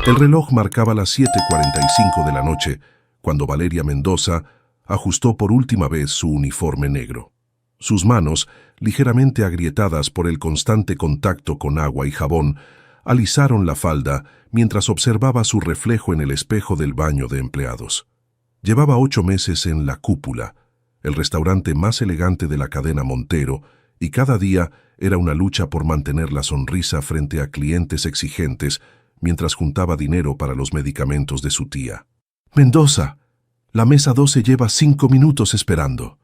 El reloj marcaba las 7:45 de la noche, cuando Valeria Mendoza ajustó por última vez su uniforme negro. Sus manos, ligeramente agrietadas por el constante contacto con agua y jabón, alisaron la falda mientras observaba su reflejo en el espejo del baño de empleados. Llevaba 8 meses en La Cúpula, el restaurante más elegante de la cadena Montero, y cada día era una lucha por mantener la sonrisa frente a clientes exigentes mientras juntaba dinero para los medicamentos de su tía. «Mendoza, la mesa 12 lleva 5 minutos esperando».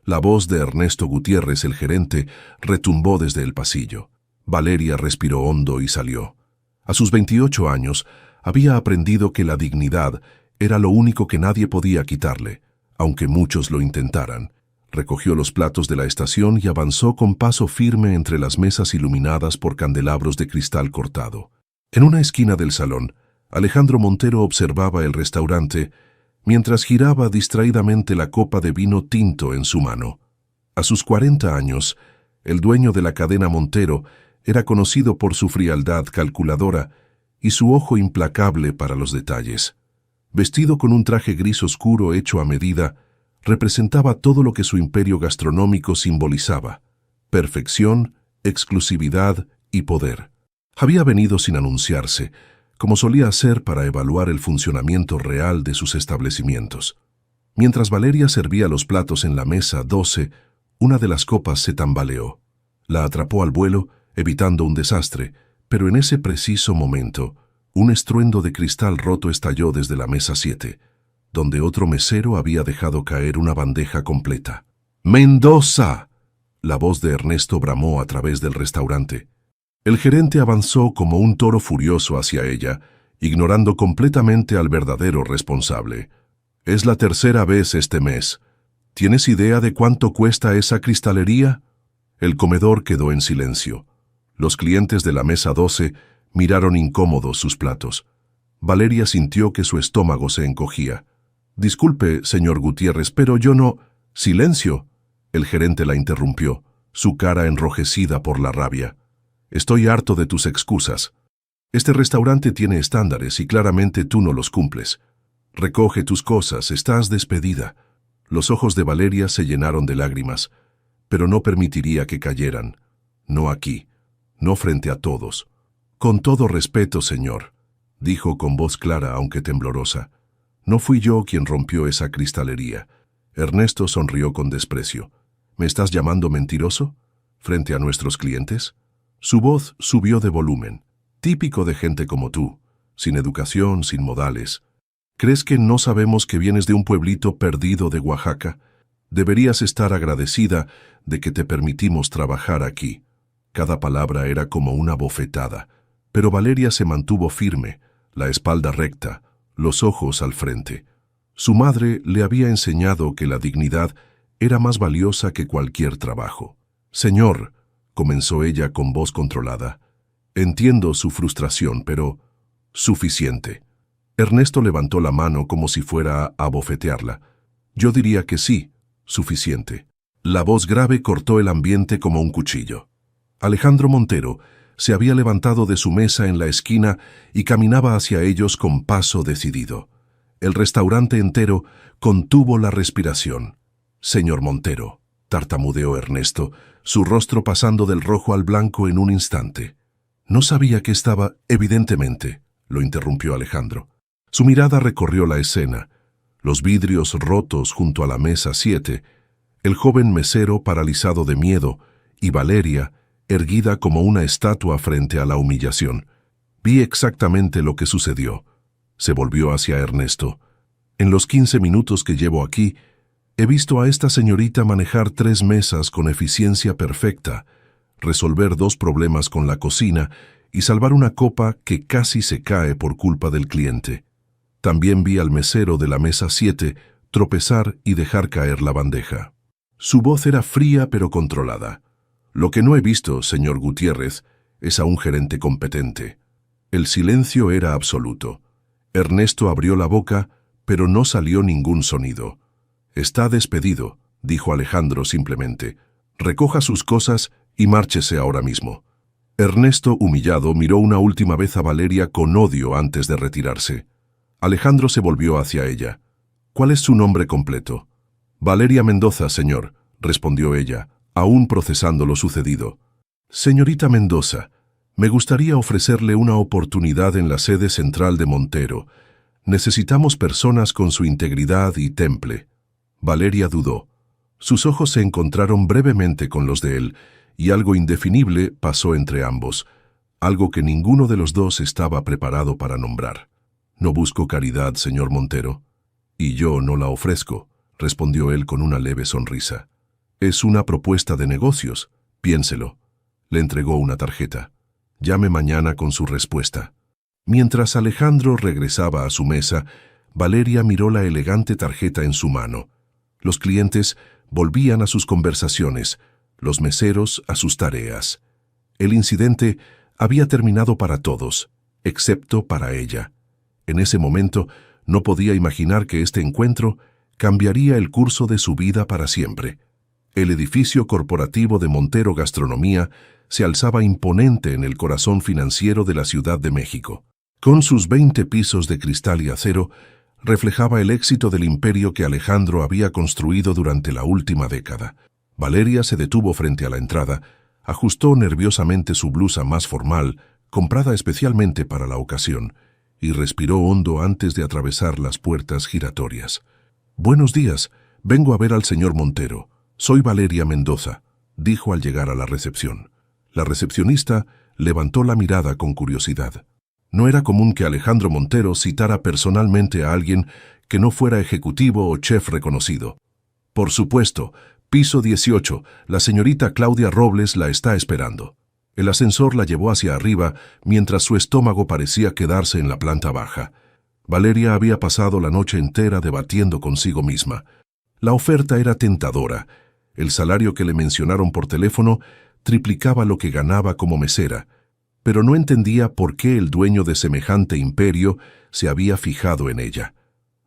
La voz de Ernesto Gutiérrez, el gerente, retumbó desde el pasillo. Valeria respiró hondo y salió. A sus 28 años, había aprendido que la dignidad era lo único que nadie podía quitarle, aunque muchos lo intentaran. Recogió los platos de la estación y avanzó con paso firme entre las mesas iluminadas por candelabros de cristal cortado. En una esquina del salón, Alejandro Montero observaba el restaurante mientras giraba distraídamente la copa de vino tinto en su mano. A sus 40 años, el dueño de la cadena Montero era conocido por su frialdad calculadora y su ojo implacable para los detalles. Vestido con un traje gris oscuro hecho a medida, representaba todo lo que su imperio gastronómico simbolizaba: perfección, exclusividad y poder. Había venido sin anunciarse, como solía hacer para evaluar el funcionamiento real de sus establecimientos. Mientras Valeria servía los platos en la mesa 12, una de las copas se tambaleó. La atrapó al vuelo, evitando un desastre, pero en ese preciso momento, un estruendo de cristal roto estalló desde la mesa 7, donde otro mesero había dejado caer una bandeja completa. «¡Mendoza!», la voz de Ernesto bramó a través del restaurante. El gerente avanzó como un toro furioso hacia ella, ignorando completamente al verdadero responsable. «Es la tercera vez este mes. ¿Tienes idea de cuánto cuesta esa cristalería?». El comedor quedó en silencio. Los clientes de la mesa 12 miraron incómodos sus platos. Valeria sintió que su estómago se encogía. «Disculpe, señor Gutiérrez, pero yo no...». «¡Silencio!», el gerente la interrumpió, su cara enrojecida por la rabia. «Estoy harto de tus excusas. Este restaurante tiene estándares y claramente tú no los cumples. Recoge tus cosas, estás despedida». Los ojos de Valeria se llenaron de lágrimas, pero no permitiría que cayeran. «No aquí, no frente a todos». «Con todo respeto, señor», dijo con voz clara aunque temblorosa. «No fui yo quien rompió esa cristalería». Ernesto sonrió con desprecio. «¿Me estás llamando mentiroso? ¿Frente a nuestros clientes?». Su voz subió de volumen. «Típico de gente como tú, sin educación, sin modales. ¿Crees que no sabemos que vienes de un pueblito perdido de Oaxaca? Deberías estar agradecida de que te permitimos trabajar aquí». Cada palabra era como una bofetada, pero Valeria se mantuvo firme, la espalda recta, los ojos al frente. Su madre le había enseñado que la dignidad era más valiosa que cualquier trabajo. «Señor», comenzó ella con voz controlada, «entiendo su frustración, pero...». «Suficiente». Ernesto levantó la mano como si fuera a abofetearla. «Yo diría que sí, suficiente». La voz grave cortó el ambiente como un cuchillo. Alejandro Montero se había levantado de su mesa en la esquina y caminaba hacia ellos con paso decidido. El restaurante entero contuvo la respiración. «Señor Montero», tartamudeó Ernesto, su rostro pasando del rojo al blanco en un instante. «No sabía que estaba...». «Evidentemente», lo interrumpió Alejandro. Su mirada recorrió la escena, los vidrios rotos junto a la mesa 7, el joven mesero paralizado de miedo y Valeria, erguida como una estatua frente a la humillación. «Vi exactamente lo que sucedió». Se volvió hacia Ernesto. «En los 15 minutos que llevo aquí, he visto a esta señorita manejar 3 mesas con eficiencia perfecta, resolver 2 problemas con la cocina y salvar una copa que casi se cae por culpa del cliente. También vi al mesero de la mesa 7 tropezar y dejar caer la bandeja». Su voz era fría pero controlada. «Lo que no he visto, señor Gutiérrez, es a un gerente competente». El silencio era absoluto. Ernesto abrió la boca, pero no salió ningún sonido. «Está despedido», dijo Alejandro simplemente. «Recoja sus cosas y márchese ahora mismo». Ernesto, humillado, miró una última vez a Valeria con odio antes de retirarse. Alejandro se volvió hacia ella. «¿Cuál es su nombre completo?» «Valeria Mendoza, señor», respondió ella, aún procesando lo sucedido. «Señorita Mendoza, me gustaría ofrecerle una oportunidad en la sede central de Montero. Necesitamos personas con su integridad y temple». Valeria dudó. Sus ojos se encontraron brevemente con los de él, y algo indefinible pasó entre ambos, algo que ninguno de los dos estaba preparado para nombrar. «No busco caridad, señor Montero». «Y yo no la ofrezco», respondió él con una leve sonrisa. «Es una propuesta de negocios, piénselo». Le entregó una tarjeta. «Llame mañana con su respuesta». Mientras Alejandro regresaba a su mesa, Valeria miró la elegante tarjeta en su mano. Los clientes volvían a sus conversaciones, los meseros a sus tareas. El incidente había terminado para todos, excepto para ella. En ese momento no podía imaginar que este encuentro cambiaría el curso de su vida para siempre. El edificio corporativo de Montero Gastronomía se alzaba imponente en el corazón financiero de la Ciudad de México. Con sus 20 pisos de cristal y acero, reflejaba el éxito del imperio que Alejandro había construido durante la última década. Valeria se detuvo frente a la entrada, ajustó nerviosamente su blusa más formal, comprada especialmente para la ocasión, y respiró hondo antes de atravesar las puertas giratorias. «Buenos días, vengo a ver al señor Montero. Soy Valeria Mendoza», dijo al llegar a la recepción. La recepcionista levantó la mirada con curiosidad. No era común que Alejandro Montero citara personalmente a alguien que no fuera ejecutivo o chef reconocido. «Por supuesto, piso 18, la señorita Claudia Robles la está esperando». El ascensor la llevó hacia arriba mientras su estómago parecía quedarse en la planta baja. Valeria había pasado la noche entera debatiendo consigo misma. La oferta era tentadora. El salario que le mencionaron por teléfono triplicaba lo que ganaba como mesera, pero no entendía por qué el dueño de semejante imperio se había fijado en ella.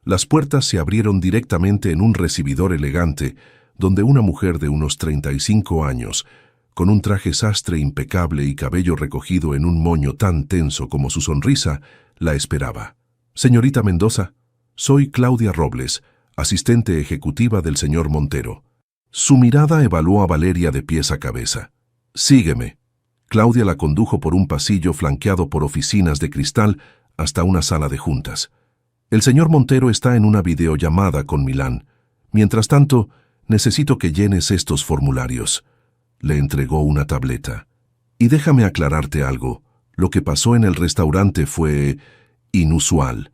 Las puertas se abrieron directamente en un recibidor elegante, donde una mujer de unos 35 años, con un traje sastre impecable y cabello recogido en un moño tan tenso como su sonrisa, la esperaba. «Señorita Mendoza, soy Claudia Robles, asistente ejecutiva del señor Montero». Su mirada evaluó a Valeria de pies a cabeza. «Sígueme». Claudia la condujo por un pasillo flanqueado por oficinas de cristal hasta una sala de juntas. «El señor Montero está en una videollamada con Milán. Mientras tanto, necesito que llenes estos formularios». Le entregó una tableta. «Y déjame aclararte algo. Lo que pasó en el restaurante fue inusual.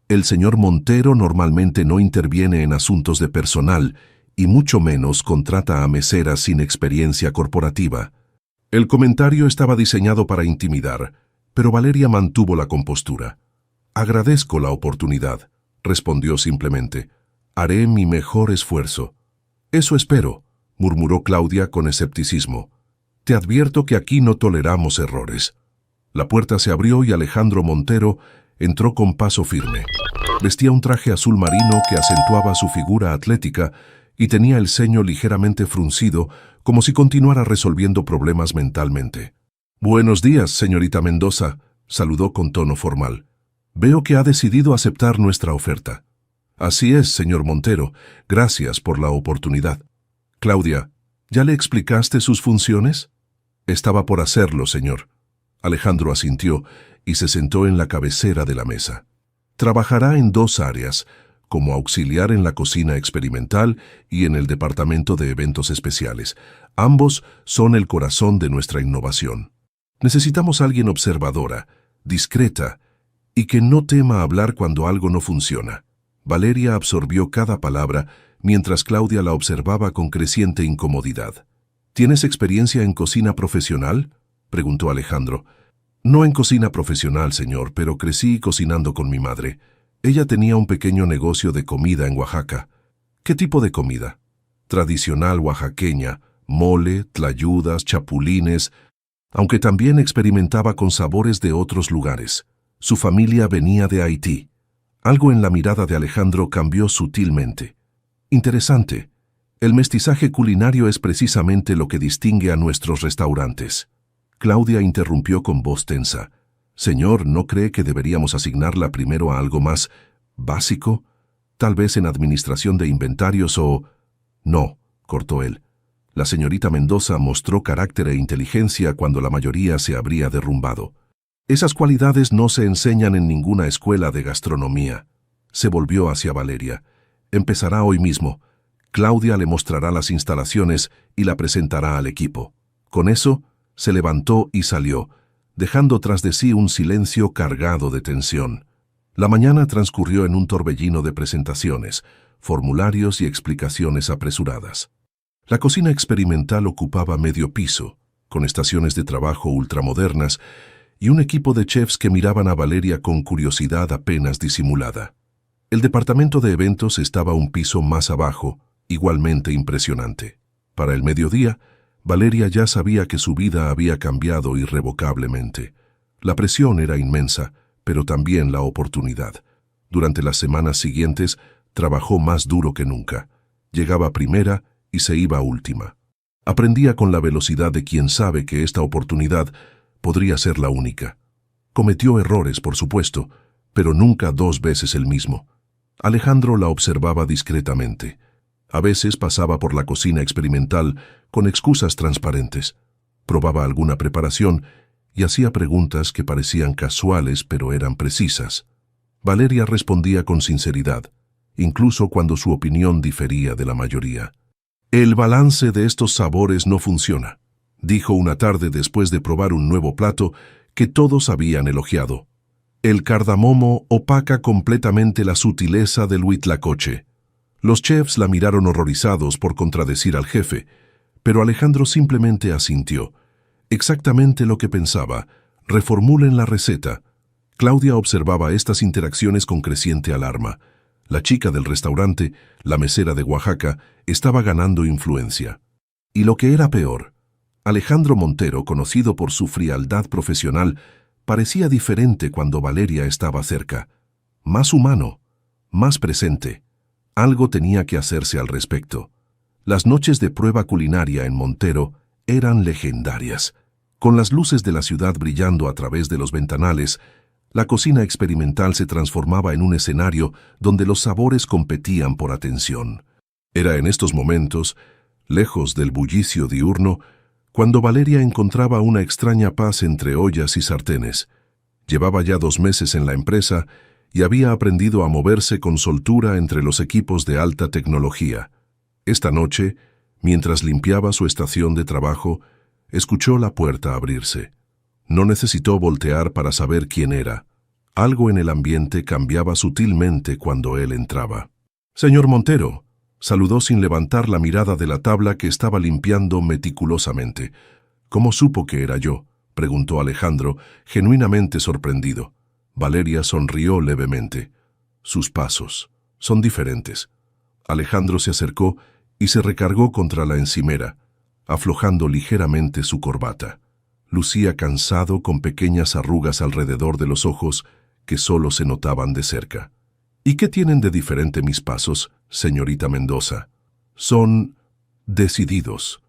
El señor Montero normalmente no interviene en asuntos de personal y mucho menos contrata a meseras sin experiencia corporativa». El comentario estaba diseñado para intimidar, pero Valeria mantuvo la compostura. «Agradezco la oportunidad», respondió simplemente. «Haré mi mejor esfuerzo». «Eso espero», murmuró Claudia con escepticismo. «Te advierto que aquí no toleramos errores». La puerta se abrió y Alejandro Montero entró con paso firme. Vestía un traje azul marino que acentuaba su figura atlética y tenía el ceño ligeramente fruncido, como si continuara resolviendo problemas mentalmente. «Buenos días, señorita Mendoza», saludó con tono formal. «Veo que ha decidido aceptar nuestra oferta». «Así es, señor Montero. Gracias por la oportunidad». «Claudia, ¿ya le explicaste sus funciones?» «Estaba por hacerlo, señor». Alejandro asintió y se sentó en la cabecera de la mesa. Trabajará en 2 áreas, como auxiliar en la cocina experimental y en el departamento de eventos especiales. Ambos son el corazón de nuestra innovación. Necesitamos a alguien observadora, discreta, y que no tema hablar cuando algo no funciona. Valeria absorbió cada palabra mientras Claudia la observaba con creciente incomodidad. «¿Tienes experiencia en cocina profesional?», preguntó Alejandro. «No en cocina profesional, señor, pero crecí cocinando con mi madre. Ella tenía un pequeño negocio de comida en Oaxaca». «¿Qué tipo de comida?» «Tradicional oaxaqueña, mole, tlayudas, chapulines», aunque también experimentaba con sabores de otros lugares. Su familia venía de Haití. Algo en la mirada de Alejandro cambió sutilmente. «Interesante. El mestizaje culinario es precisamente lo que distingue a nuestros restaurantes». Claudia interrumpió con voz tensa. Señor, ¿no cree que deberíamos asignarla primero a algo más básico? Tal vez en administración de inventarios o... No, cortó él. La señorita Mendoza mostró carácter e inteligencia cuando la mayoría se habría derrumbado. Esas cualidades no se enseñan en ninguna escuela de gastronomía. Se volvió hacia Valeria. Empezará hoy mismo. Claudia le mostrará las instalaciones y la presentará al equipo. Con eso, se levantó y salió, dejando tras de sí un silencio cargado de tensión. La mañana transcurrió en un torbellino de presentaciones, formularios y explicaciones apresuradas. La cocina experimental ocupaba medio piso, con estaciones de trabajo ultramodernas y un equipo de chefs que miraban a Valeria con curiosidad apenas disimulada. El departamento de eventos estaba un piso más abajo, igualmente impresionante. Para el mediodía, Valeria ya sabía que su vida había cambiado irrevocablemente. La presión era inmensa, pero también la oportunidad. Durante las semanas siguientes, trabajó más duro que nunca. Llegaba primera y se iba última. Aprendía con la velocidad de quien sabe que esta oportunidad podría ser la única. Cometió errores, por supuesto, pero nunca dos veces el mismo. Alejandro la observaba discretamente. A veces pasaba por la cocina experimental con excusas transparentes. Probaba alguna preparación y hacía preguntas que parecían casuales pero eran precisas. Valeria respondía con sinceridad, incluso cuando su opinión difería de la mayoría. El balance de estos sabores no funciona, dijo una tarde después de probar un nuevo plato que todos habían elogiado. El cardamomo opaca completamente la sutileza del huitlacoche. Los chefs la miraron horrorizados por contradecir al jefe, pero Alejandro simplemente asintió. Exactamente lo que pensaba. Reformulen la receta. Claudia observaba estas interacciones con creciente alarma. La chica del restaurante, la mesera de Oaxaca, estaba ganando influencia. Y lo que era peor, Alejandro Montero, conocido por su frialdad profesional, parecía diferente cuando Valeria estaba cerca. Más humano, más presente. Algo tenía que hacerse al respecto. Las noches de prueba culinaria en Montero eran legendarias. Con las luces de la ciudad brillando a través de los ventanales, la cocina experimental se transformaba en un escenario donde los sabores competían por atención. Era en estos momentos, lejos del bullicio diurno, cuando Valeria encontraba una extraña paz entre ollas y sartenes. Llevaba ya 2 meses en la empresa y había aprendido a moverse con soltura entre los equipos de alta tecnología. Esta noche, mientras limpiaba su estación de trabajo, escuchó la puerta abrirse. No necesitó voltear para saber quién era. Algo en el ambiente cambiaba sutilmente cuando él entraba. «Señor Montero», saludó sin levantar la mirada de la tabla que estaba limpiando meticulosamente. «¿Cómo supo que era yo?», preguntó Alejandro, genuinamente sorprendido. Valeria sonrió levemente. «Sus pasos son diferentes». Alejandro se acercó y se recargó contra la encimera, aflojando ligeramente su corbata. Lucía cansado, con pequeñas arrugas alrededor de los ojos que solo se notaban de cerca. «¿Y qué tienen de diferente mis pasos, señorita Mendoza?» «Son decididos,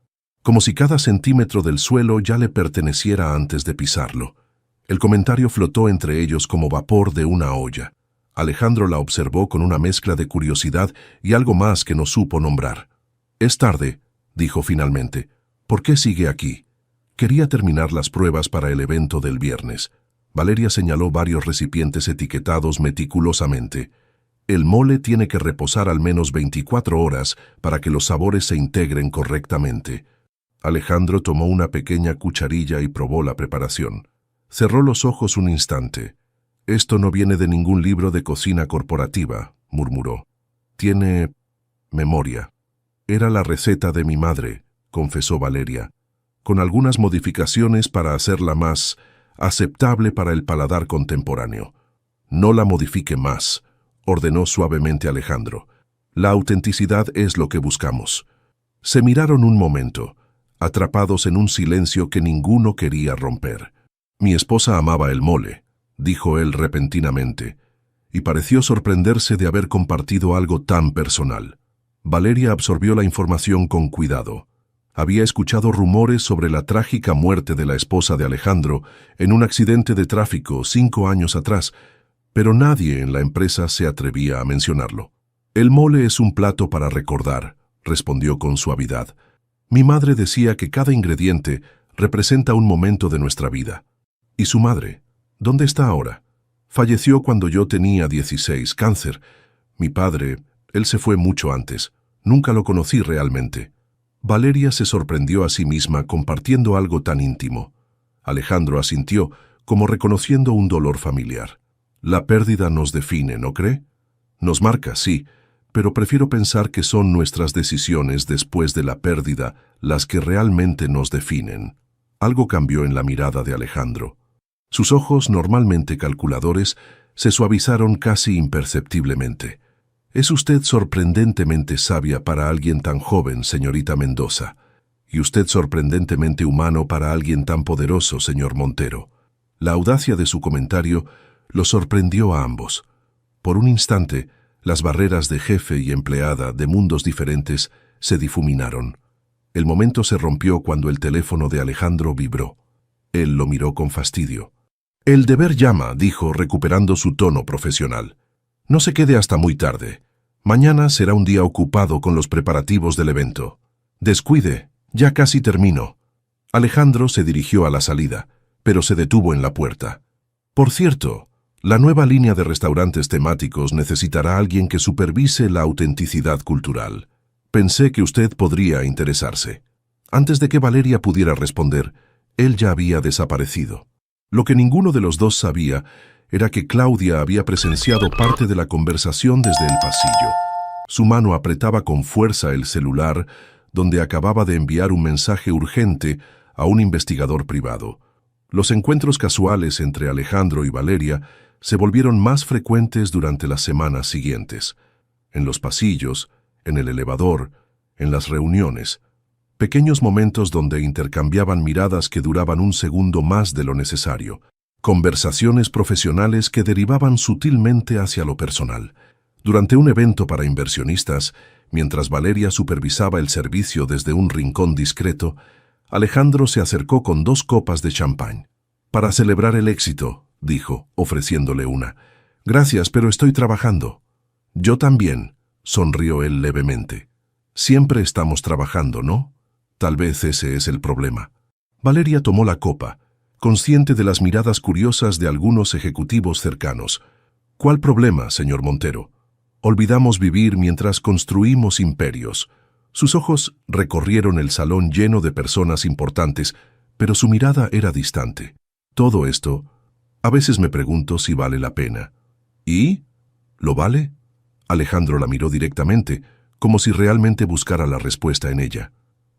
como si cada centímetro del suelo ya le perteneciera antes de pisarlo». El comentario flotó entre ellos como vapor de una olla. Alejandro la observó con una mezcla de curiosidad y algo más que no supo nombrar. «Es tarde», dijo finalmente. «¿Por qué sigue aquí?» Quería terminar las pruebas para el evento del viernes. Valeria señaló varios recipientes etiquetados meticulosamente. El mole tiene que reposar al menos 24 horas para que los sabores se integren correctamente. Alejandro tomó una pequeña cucharilla y probó la preparación. Cerró los ojos un instante. «Esto no viene de ningún libro de cocina corporativa», murmuró. «Tiene memoria». «Era la receta de mi madre», confesó Valeria, con algunas modificaciones para hacerla más aceptable para el paladar contemporáneo. «No la modifique más», ordenó suavemente Alejandro. «La autenticidad es lo que buscamos». Se miraron un momento, atrapados en un silencio que ninguno quería romper. «Mi esposa amaba el mole», dijo él repentinamente, y pareció sorprenderse de haber compartido algo tan personal. Valeria absorbió la información con cuidado. Había escuchado rumores sobre la trágica muerte de la esposa de Alejandro en un accidente de tráfico 5 años atrás, pero nadie en la empresa se atrevía a mencionarlo. «El mole es un plato para recordar», respondió con suavidad. «Mi madre decía que cada ingrediente representa un momento de nuestra vida. ¿Y su madre? ¿Dónde está ahora? Falleció cuando yo tenía 16, cáncer. Mi padre, él se fue mucho antes. Nunca lo conocí realmente». Valeria se sorprendió a sí misma compartiendo algo tan íntimo. Alejandro asintió, como reconociendo un dolor familiar. «La pérdida nos define, ¿no cree? Nos marca, sí, pero prefiero pensar que son nuestras decisiones después de la pérdida las que realmente nos definen». Algo cambió en la mirada de Alejandro. Sus ojos, normalmente calculadores, se suavizaron casi imperceptiblemente. «Es usted sorprendentemente sabia para alguien tan joven, señorita Mendoza, y usted sorprendentemente humano para alguien tan poderoso, señor Montero». La audacia de su comentario los sorprendió a ambos. Por un instante, las barreras de jefe y empleada de mundos diferentes se difuminaron. El momento se rompió cuando el teléfono de Alejandro vibró. Él lo miró con fastidio. «El deber llama», dijo, recuperando su tono profesional. «No se quede hasta muy tarde. Mañana será un día ocupado con los preparativos del evento. Descuide, ya casi termino». Alejandro se dirigió a la salida, pero se detuvo en la puerta. «Por cierto, la nueva línea de restaurantes temáticos necesitará a alguien que supervise la autenticidad cultural. Pensé que usted podría interesarse». Antes de que Valeria pudiera responder, él ya había desaparecido. Lo que ninguno de los dos sabía era que Claudia había presenciado parte de la conversación desde el pasillo. Su mano apretaba con fuerza el celular, donde acababa de enviar un mensaje urgente a un investigador privado. Los encuentros casuales entre Alejandro y Valeria se volvieron más frecuentes durante las semanas siguientes. En los pasillos, en el elevador, en las reuniones. Pequeños momentos donde intercambiaban miradas que duraban un segundo más de lo necesario. Conversaciones profesionales que derivaban sutilmente hacia lo personal. Durante un evento para inversionistas, mientras Valeria supervisaba el servicio desde un rincón discreto, Alejandro se acercó con 2 copas de champán. «Para celebrar el éxito», dijo, ofreciéndole una. «Gracias, pero estoy trabajando». «Yo también», sonrió él levemente. «Siempre estamos trabajando, ¿no? Tal vez ese es el problema». Valeria tomó la copa, consciente de las miradas curiosas de algunos ejecutivos cercanos. «¿Cuál problema, señor Montero? Olvidamos vivir mientras construimos imperios». Sus ojos recorrieron el salón lleno de personas importantes, pero su mirada era distante. «Todo esto, a veces me pregunto si vale la pena». «¿Y? ¿Lo vale?» Alejandro la miró directamente, como si realmente buscara la respuesta en ella.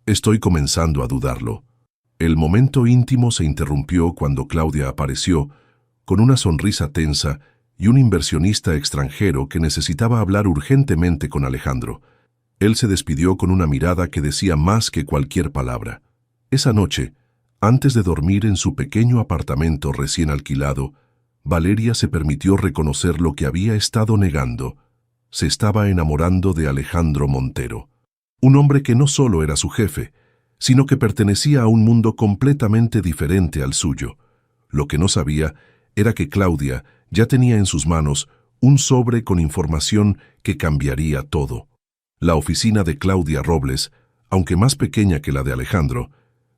«Estoy comenzando a dudarlo». El momento íntimo se interrumpió cuando Claudia apareció, con una sonrisa tensa y un inversionista extranjero que necesitaba hablar urgentemente con Alejandro. Él se despidió con una mirada que decía más que cualquier palabra. Esa noche, antes de dormir en su pequeño apartamento recién alquilado, Valeria se permitió reconocer lo que había estado negando. Se estaba enamorando de Alejandro Montero, un hombre que no solo era su jefe, sino que pertenecía a un mundo completamente diferente al suyo. Lo que no sabía era que Claudia ya tenía en sus manos un sobre con información que cambiaría todo. La oficina de Claudia Robles, aunque más pequeña que la de Alejandro,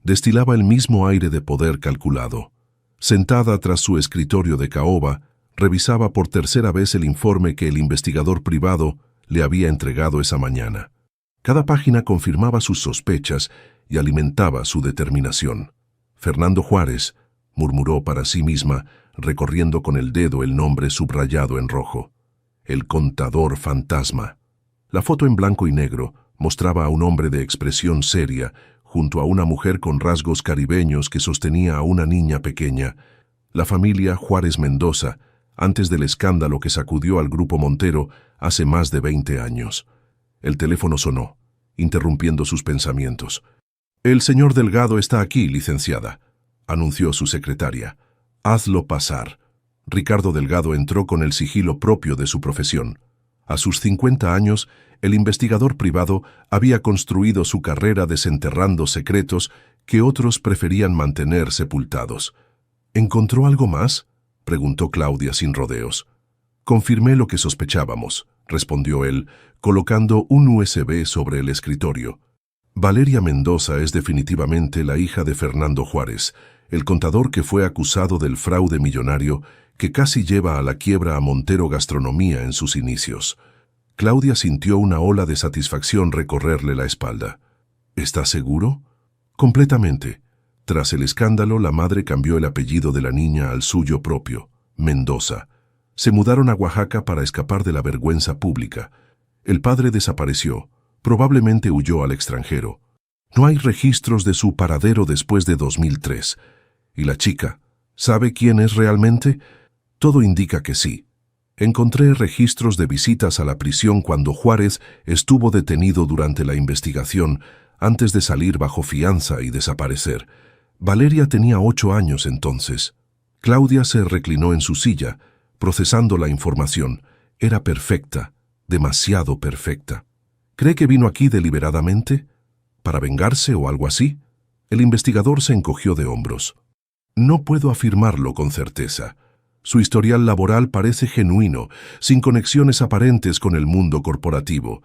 destilaba el mismo aire de poder calculado. Sentada tras su escritorio de caoba, revisaba por tercera vez el informe que el investigador privado le había entregado esa mañana. Cada página confirmaba sus sospechas y alimentaba su determinación. «Fernando Juárez», murmuró para sí misma, recorriendo con el dedo el nombre subrayado en rojo. «El contador fantasma». La foto en blanco y negro mostraba a un hombre de expresión seria junto a una mujer con rasgos caribeños que sostenía a una niña pequeña. La familia Juárez Mendoza, antes del escándalo que sacudió al grupo Montero hace más de 20 años. El teléfono sonó, interrumpiendo sus pensamientos. «El señor Delgado está aquí, licenciada», anunció su secretaria. «Hazlo pasar». Ricardo Delgado entró con el sigilo propio de su profesión. A sus 50 años, el investigador privado había construido su carrera desenterrando secretos que otros preferían mantener sepultados. ¿Encontró algo más?, preguntó Claudia sin rodeos. Confirmé lo que sospechábamos, respondió él, colocando un USB sobre el escritorio. Valeria Mendoza es definitivamente la hija de Fernando Juárez, el contador que fue acusado del fraude millonario que casi lleva a la quiebra a Montero Gastronomía en sus inicios. Claudia sintió una ola de satisfacción recorrerle la espalda. ¿Estás seguro? Completamente. Tras el escándalo, la madre cambió el apellido de la niña al suyo propio, Mendoza. Se mudaron a Oaxaca para escapar de la vergüenza pública. El padre desapareció, probablemente huyó al extranjero. No hay registros de su paradero después de 2003. ¿Y la chica? ¿Sabe quién es realmente? Todo indica que sí. Encontré registros de visitas a la prisión cuando Juárez estuvo detenido durante la investigación, antes de salir bajo fianza y desaparecer. Valeria tenía 8 años entonces. Claudia se reclinó en su silla, procesando la información. Era perfecta, demasiado perfecta. ¿Cree que vino aquí deliberadamente? ¿Para vengarse o algo así? El investigador se encogió de hombros. No puedo afirmarlo con certeza. Su historial laboral parece genuino, sin conexiones aparentes con el mundo corporativo.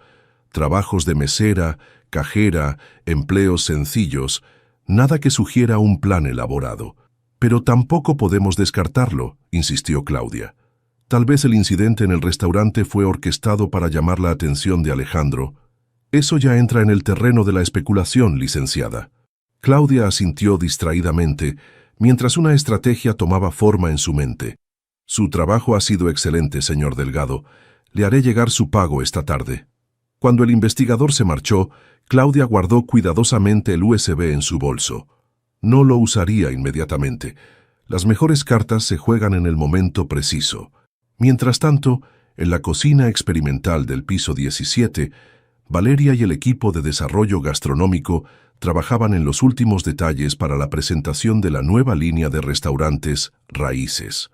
Trabajos de mesera, cajera, empleos sencillos, nada que sugiera un plan elaborado. Pero tampoco podemos descartarlo, insistió Claudia. Tal vez el incidente en el restaurante fue orquestado para llamar la atención de Alejandro. Eso ya entra en el terreno de la especulación, licenciada. Claudia asintió distraídamente, mientras una estrategia tomaba forma en su mente. Su trabajo ha sido excelente, señor Delgado. Le haré llegar su pago esta tarde. Cuando el investigador se marchó, Claudia guardó cuidadosamente el USB en su bolso. No lo usaría inmediatamente. Las mejores cartas se juegan en el momento preciso. Mientras tanto, en la cocina experimental del piso 17, Valeria y el equipo de desarrollo gastronómico trabajaban en los últimos detalles para la presentación de la nueva línea de restaurantes Raíces.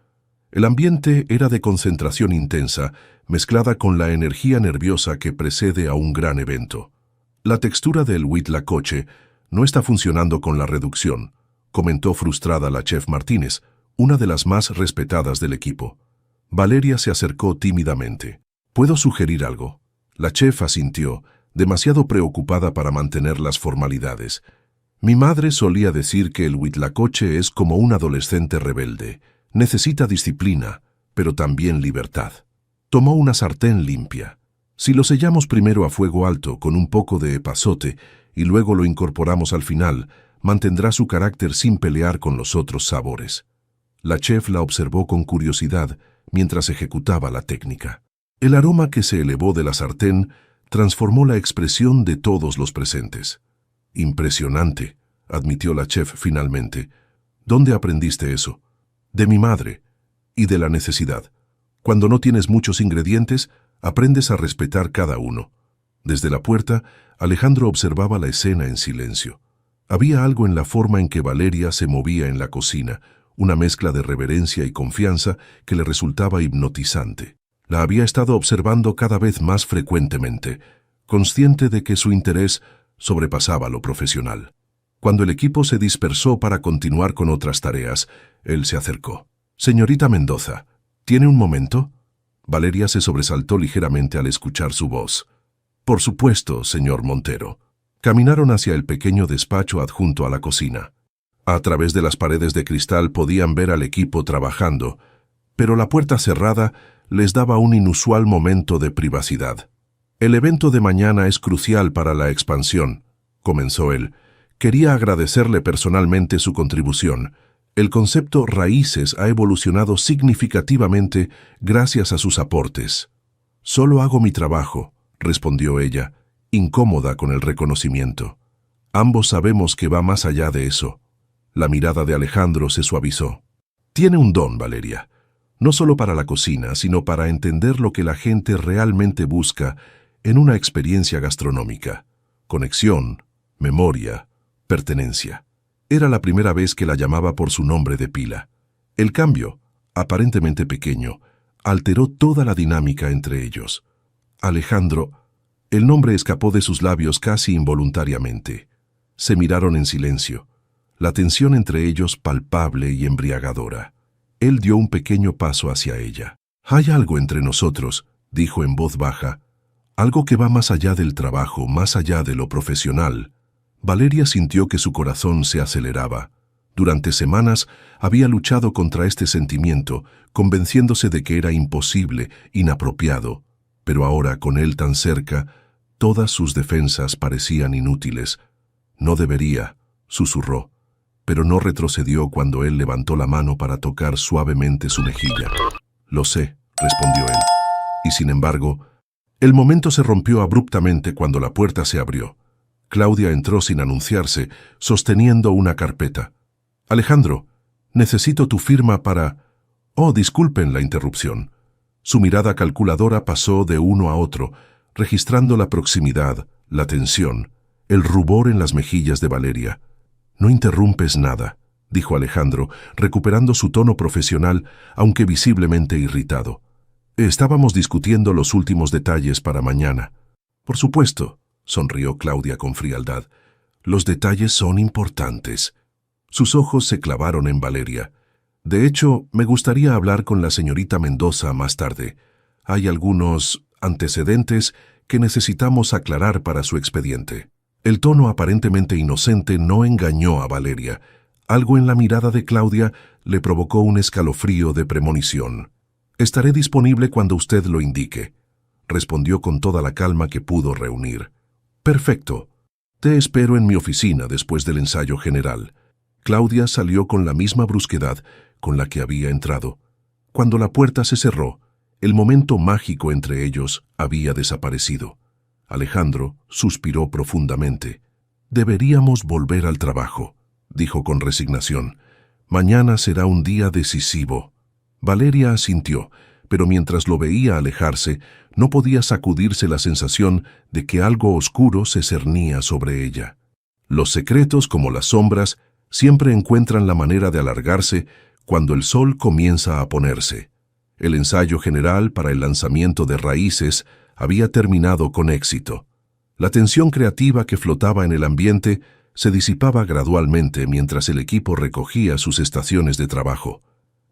El ambiente era de concentración intensa, mezclada con la energía nerviosa que precede a un gran evento. La textura del huitlacoche no está funcionando con la reducción, comentó frustrada la chef Martínez, una de las más respetadas del equipo. Valeria se acercó tímidamente. ¿Puedo sugerir algo? La chef asintió, demasiado preocupada para mantener las formalidades. Mi madre solía decir que el huitlacoche es como un adolescente rebelde. Necesita disciplina, pero también libertad. Tomó una sartén limpia. Si lo sellamos primero a fuego alto con un poco de epazote y luego lo incorporamos al final, mantendrá su carácter sin pelear con los otros sabores. La chef la observó con curiosidad mientras ejecutaba la técnica. El aroma que se elevó de la sartén transformó la expresión de todos los presentes. Impresionante, admitió la chef finalmente. ¿Dónde aprendiste eso? De mi madre y de la necesidad. Cuando no tienes muchos ingredientes, aprendes a respetar cada uno. Desde la puerta, Alejandro observaba la escena en silencio. Había algo en la forma en que Valeria se movía en la cocina, una mezcla de reverencia y confianza que le resultaba hipnotizante. La había estado observando cada vez más frecuentemente, consciente de que su interés sobrepasaba lo profesional. Cuando el equipo se dispersó para continuar con otras tareas, él se acercó. «Señorita Mendoza, ¿tiene un momento?» Valeria se sobresaltó ligeramente al escuchar su voz. «Por supuesto, señor Montero». Caminaron hacia el pequeño despacho adjunto a la cocina. A través de las paredes de cristal podían ver al equipo trabajando, pero la puerta cerrada les daba un inusual momento de privacidad. «El evento de mañana es crucial para la expansión», comenzó él. «Quería agradecerle personalmente su contribución. El concepto Raíces ha evolucionado significativamente gracias a sus aportes». «Solo hago mi trabajo», respondió ella, incómoda con el reconocimiento. «Ambos sabemos que va más allá de eso». La mirada de Alejandro se suavizó. «Tiene un don, Valeria, no solo para la cocina, sino para entender lo que la gente realmente busca en una experiencia gastronómica. Conexión, memoria, pertenencia». Era la primera vez que la llamaba por su nombre de pila. El cambio, aparentemente pequeño, alteró toda la dinámica entre ellos. Alejandro. El nombre escapó de sus labios casi involuntariamente. Se miraron en silencio, la tensión entre ellos palpable y embriagadora. Él dio un pequeño paso hacia ella. «Hay algo entre nosotros», dijo en voz baja, «algo que va más allá del trabajo, más allá de lo profesional». Valeria sintió que su corazón se aceleraba. Durante semanas había luchado contra este sentimiento, convenciéndose de que era imposible, inapropiado. Pero ahora, con él tan cerca, todas sus defensas parecían inútiles. «No debería», susurró, pero no retrocedió cuando él levantó la mano para tocar suavemente su mejilla. «Lo sé», respondió él. Y sin embargo, el momento se rompió abruptamente cuando la puerta se abrió. Claudia entró sin anunciarse, sosteniendo una carpeta. «Alejandro, necesito tu firma para...» «Oh, disculpen la interrupción». Su mirada calculadora pasó de uno a otro, registrando la proximidad, la tensión, el rubor en las mejillas de Valeria. «No interrumpes nada», dijo Alejandro, recuperando su tono profesional, aunque visiblemente irritado. «Estábamos discutiendo los últimos detalles para mañana». «Por supuesto», sonrió Claudia con frialdad. «Los detalles son importantes». Sus ojos se clavaron en Valeria. «De hecho, me gustaría hablar con la señorita Mendoza más tarde. Hay algunos antecedentes que necesitamos aclarar para su expediente». El tono aparentemente inocente no engañó a Valeria. Algo en la mirada de Claudia le provocó un escalofrío de premonición. «Estaré disponible cuando usted lo indique», respondió con toda la calma que pudo reunir. «Perfecto. Te espero en mi oficina después del ensayo general». Claudia salió con la misma brusquedad con la que había entrado. Cuando la puerta se cerró, el momento mágico entre ellos había desaparecido. Alejandro suspiró profundamente. «Deberíamos volver al trabajo», dijo con resignación. «Mañana será un día decisivo». Valeria asintió, pero mientras lo veía alejarse, no podía sacudirse la sensación de que algo oscuro se cernía sobre ella. Los secretos, como las sombras, siempre encuentran la manera de alargarse cuando el sol comienza a ponerse. El ensayo general para el lanzamiento de Raíces había terminado con éxito. La tensión creativa que flotaba en el ambiente se disipaba gradualmente mientras el equipo recogía sus estaciones de trabajo.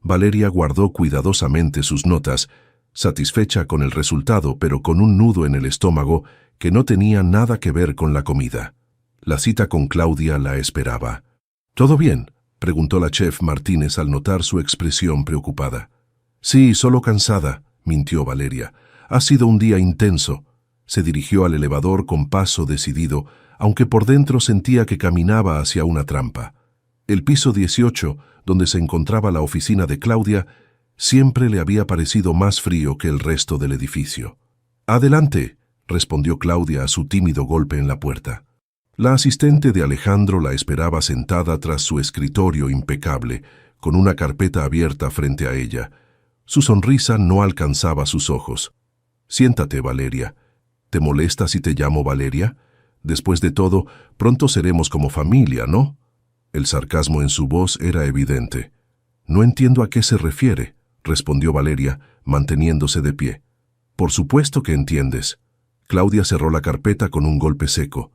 Valeria guardó cuidadosamente sus notas, satisfecha con el resultado, pero con un nudo en el estómago que no tenía nada que ver con la comida. La cita con Claudia la esperaba. «¿Todo bien?», preguntó la chef Martínez al notar su expresión preocupada. «Sí, solo cansada», mintió Valeria. «Ha sido un día intenso». Se dirigió al elevador con paso decidido, aunque por dentro sentía que caminaba hacia una trampa. El piso 18, donde se encontraba la oficina de Claudia, siempre le había parecido más frío que el resto del edificio. «Adelante», respondió Claudia a su tímido golpe en la puerta. La asistente de Alejandro la esperaba sentada tras su escritorio impecable, con una carpeta abierta frente a ella. Su sonrisa no alcanzaba sus ojos. «Siéntate, Valeria. ¿Te molesta si te llamo Valeria? Después de todo, pronto seremos como familia, ¿no?» El sarcasmo en su voz era evidente. «No entiendo a qué se refiere», respondió Valeria, manteniéndose de pie. «Por supuesto que entiendes». Claudia cerró la carpeta con un golpe seco.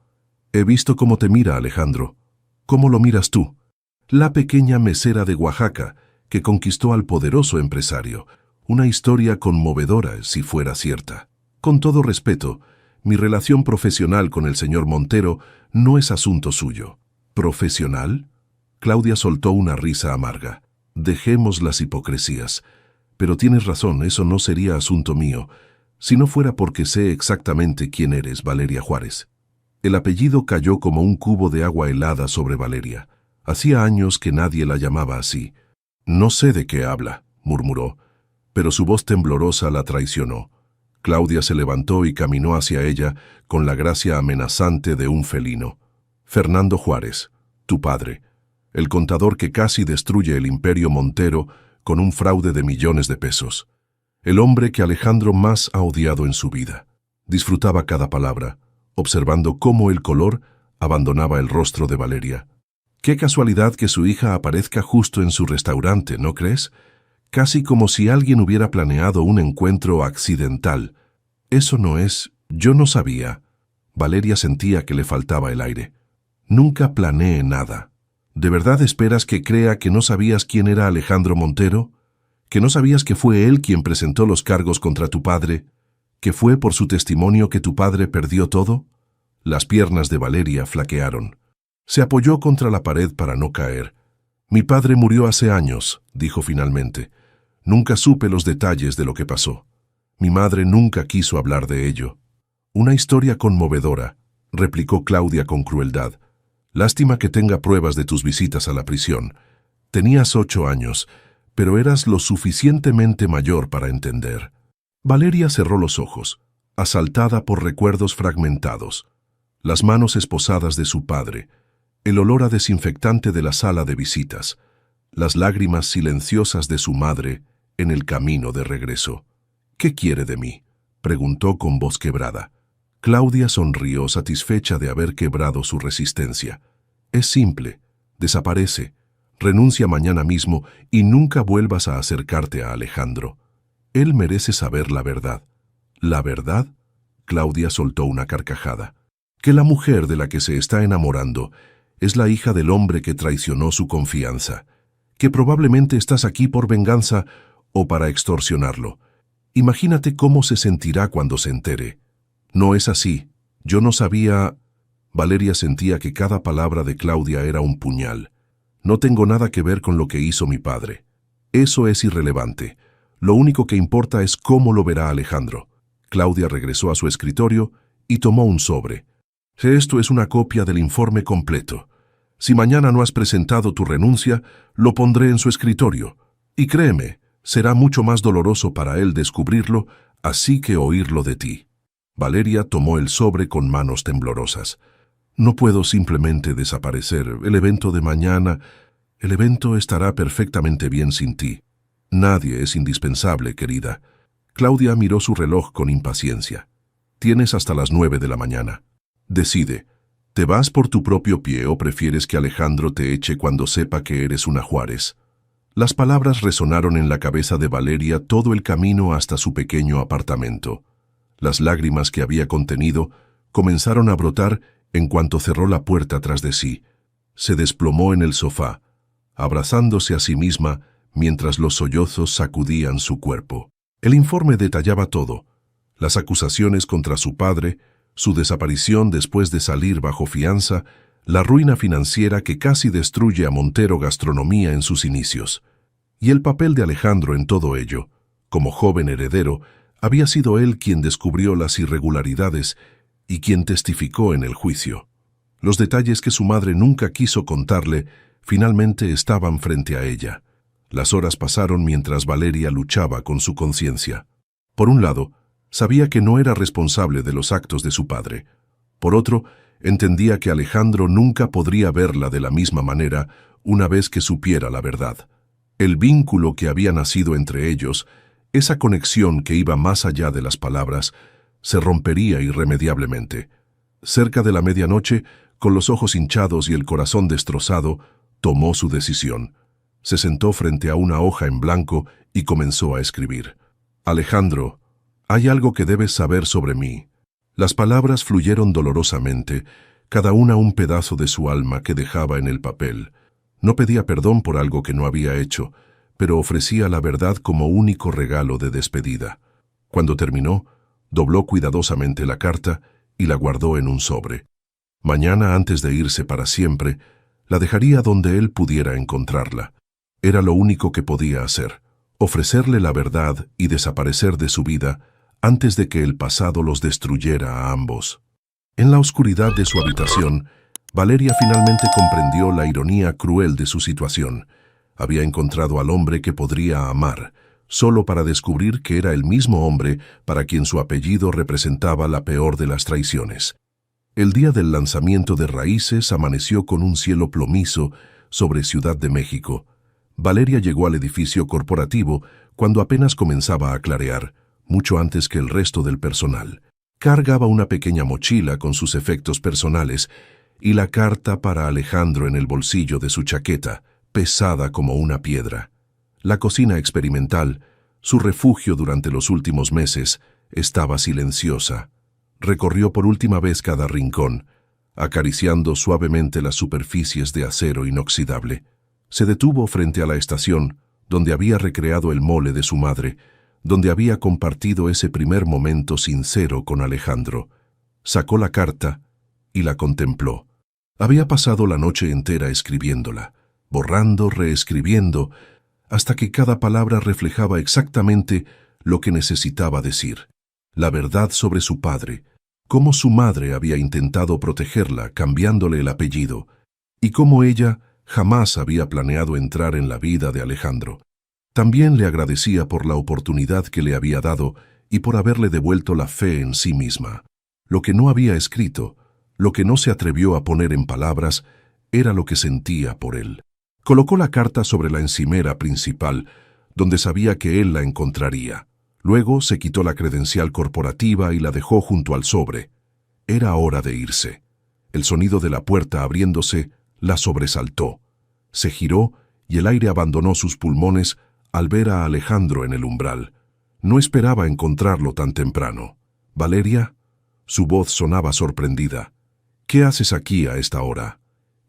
«He visto cómo te mira Alejandro. ¿Cómo lo miras tú? La pequeña mesera de Oaxaca que conquistó al poderoso empresario. Una historia conmovedora, si fuera cierta. Con todo respeto, mi relación profesional con el señor Montero no es asunto suyo». «¿Profesional?». Claudia soltó una risa amarga. «Dejemos las hipocresías. Pero tienes razón, eso no sería asunto mío, si no fuera porque sé exactamente quién eres, Valeria Juárez». El apellido cayó como un cubo de agua helada sobre Valeria. Hacía años que nadie la llamaba así. «No sé de qué habla», murmuró, pero su voz temblorosa la traicionó. Claudia se levantó y caminó hacia ella con la gracia amenazante de un felino. «Fernando Juárez, tu padre, el contador que casi destruye el imperio Montero con un fraude de millones de pesos. El hombre que Alejandro más ha odiado en su vida». Disfrutaba cada palabra, observando cómo el color abandonaba el rostro de Valeria. «Qué casualidad que su hija aparezca justo en su restaurante, ¿no crees? Casi como si alguien hubiera planeado un encuentro accidental». Eso no es... Yo no sabía. Valeria sentía que le faltaba el aire. Nunca planeé nada. ¿De verdad esperas que crea que no sabías quién era Alejandro Montero? ¿Que no sabías que fue él quien presentó los cargos contra tu padre? ¿Que fue por su testimonio que tu padre perdió todo? Las piernas de Valeria flaquearon. Se apoyó contra la pared para no caer. Mi padre murió hace años, dijo finalmente. Nunca supe los detalles de lo que pasó. Mi madre nunca quiso hablar de ello. Una historia conmovedora, replicó Claudia con crueldad. Lástima que tenga pruebas de tus visitas a la prisión. Tenías 8 años, pero eras lo suficientemente mayor para entender. Valeria cerró los ojos, asaltada por recuerdos fragmentados. Las manos esposadas de su padre, el olor a desinfectante de la sala de visitas, las lágrimas silenciosas de su madre en el camino de regreso. ¿Qué quiere de mí?, preguntó con voz quebrada. Claudia sonrió satisfecha de haber quebrado su resistencia. Es simple, desaparece, renuncia mañana mismo y nunca vuelvas a acercarte a Alejandro. Él merece saber la verdad. ¿La verdad? Claudia soltó una carcajada. Que la mujer de la que se está enamorando es la hija del hombre que traicionó su confianza, que probablemente estás aquí por venganza o para extorsionarlo. Imagínate cómo se sentirá cuando se entere. No es así. Yo no sabía... Valeria sentía que cada palabra de Claudia era un puñal. No tengo nada que ver con lo que hizo mi padre. Eso es irrelevante. Lo único que importa es cómo lo verá Alejandro. Claudia regresó a su escritorio y tomó un sobre. Esto es una copia del informe completo. Si mañana no has presentado tu renuncia, lo pondré en su escritorio. Y créeme, será mucho más doloroso para él descubrirlo, así que oírlo de ti. Valeria tomó el sobre con manos temblorosas. No puedo simplemente desaparecer. El evento de mañana... El evento estará perfectamente bien sin ti. Nadie es indispensable, querida. Claudia miró su reloj con impaciencia. Tienes hasta las 9 de la mañana. Decide. ¿Te vas por tu propio pie o prefieres que Alejandro te eche cuando sepa que eres una Juárez? Las palabras resonaron en la cabeza de Valeria todo el camino hasta su pequeño apartamento. Las lágrimas que había contenido comenzaron a brotar en cuanto cerró la puerta tras de sí. Se desplomó en el sofá, abrazándose a sí misma mientras los sollozos sacudían su cuerpo. El informe detallaba todo: las acusaciones contra su padre, su desaparición después de salir bajo fianza, la ruina financiera que casi destruye a Montero Gastronomía en sus inicios. Y el papel de Alejandro en todo ello. Como joven heredero, había sido él quien descubrió las irregularidades y quien testificó en el juicio. Los detalles que su madre nunca quiso contarle finalmente estaban frente a ella. Las horas pasaron mientras Valeria luchaba con su conciencia. Por un lado, sabía que no era responsable de los actos de su padre. Por otro, entendía que Alejandro nunca podría verla de la misma manera una vez que supiera la verdad. El vínculo que había nacido entre ellos, esa conexión que iba más allá de las palabras, se rompería irremediablemente. Cerca de la medianoche, con los ojos hinchados y el corazón destrozado, tomó su decisión. Se sentó frente a una hoja en blanco y comenzó a escribir. Alejandro, hay algo que debes saber sobre mí. Las palabras fluyeron dolorosamente, cada una un pedazo de su alma que dejaba en el papel. No pedía perdón por algo que no había hecho, pero ofrecía la verdad como único regalo de despedida. Cuando terminó, dobló cuidadosamente la carta y la guardó en un sobre. Mañana, antes de irse para siempre, la dejaría donde él pudiera encontrarla. Era lo único que podía hacer, ofrecerle la verdad y desaparecer de su vida antes de que el pasado los destruyera a ambos. En la oscuridad de su habitación, Valeria finalmente comprendió la ironía cruel de su situación. Había encontrado al hombre que podría amar, solo para descubrir que era el mismo hombre para quien su apellido representaba la peor de las traiciones. El día del lanzamiento de Raíces amaneció con un cielo plomizo sobre Ciudad de México. Valeria llegó al edificio corporativo cuando apenas comenzaba a clarear, mucho antes que el resto del personal. Cargaba una pequeña mochila con sus efectos personales y la carta para Alejandro en el bolsillo de su chaqueta, pesada como una piedra. La cocina experimental, su refugio durante los últimos meses, estaba silenciosa. Recorrió por última vez cada rincón, acariciando suavemente las superficies de acero inoxidable. Se detuvo frente a la estación, donde había recreado el mole de su madre, donde había compartido ese primer momento sincero con Alejandro. Sacó la carta y la contempló. Había pasado la noche entera escribiéndola, borrando, reescribiendo, hasta que cada palabra reflejaba exactamente lo que necesitaba decir. La verdad sobre su padre, cómo su madre había intentado protegerla cambiándole el apellido, y cómo ella jamás había planeado entrar en la vida de Alejandro. También le agradecía por la oportunidad que le había dado y por haberle devuelto la fe en sí misma. Lo que no había escrito, lo que no se atrevió a poner en palabras, era lo que sentía por él. Colocó la carta sobre la encimera principal, donde sabía que él la encontraría. Luego se quitó la credencial corporativa y la dejó junto al sobre. Era hora de irse. El sonido de la puerta abriéndose la sobresaltó. Se giró y el aire abandonó sus pulmones al ver a Alejandro en el umbral. No esperaba encontrarlo tan temprano. «¿Valeria?» Su voz sonaba sorprendida. «¿Qué haces aquí a esta hora?»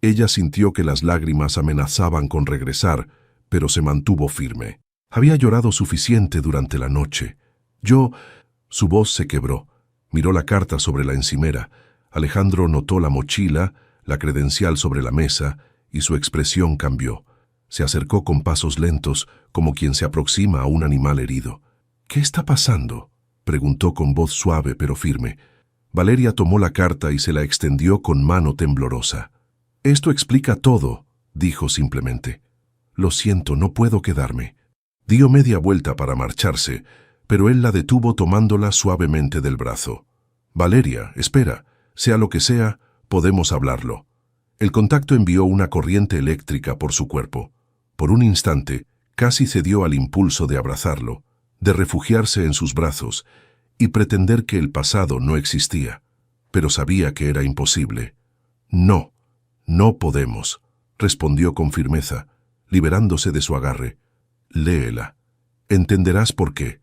Ella sintió que las lágrimas amenazaban con regresar, pero se mantuvo firme. Había llorado suficiente durante la noche. Su voz se quebró. Miró la carta sobre la encimera. Alejandro notó la mochila, la credencial sobre la mesa, y su expresión cambió. Se acercó con pasos lentos, como quien se aproxima a un animal herido. «¿Qué está pasando?», preguntó con voz suave pero firme. Valeria tomó la carta y se la extendió con mano temblorosa. «Esto explica todo», dijo simplemente. «Lo siento, no puedo quedarme». Dio media vuelta para marcharse, pero él la detuvo tomándola suavemente del brazo. «Valeria, espera, sea lo que sea, podemos hablarlo». El contacto envió una corriente eléctrica por su cuerpo. Por un instante, casi cedió al impulso de abrazarlo, de refugiarse en sus brazos y pretender que el pasado no existía. Pero sabía que era imposible. «No, no podemos», respondió con firmeza, liberándose de su agarre. «Léela. Entenderás por qué».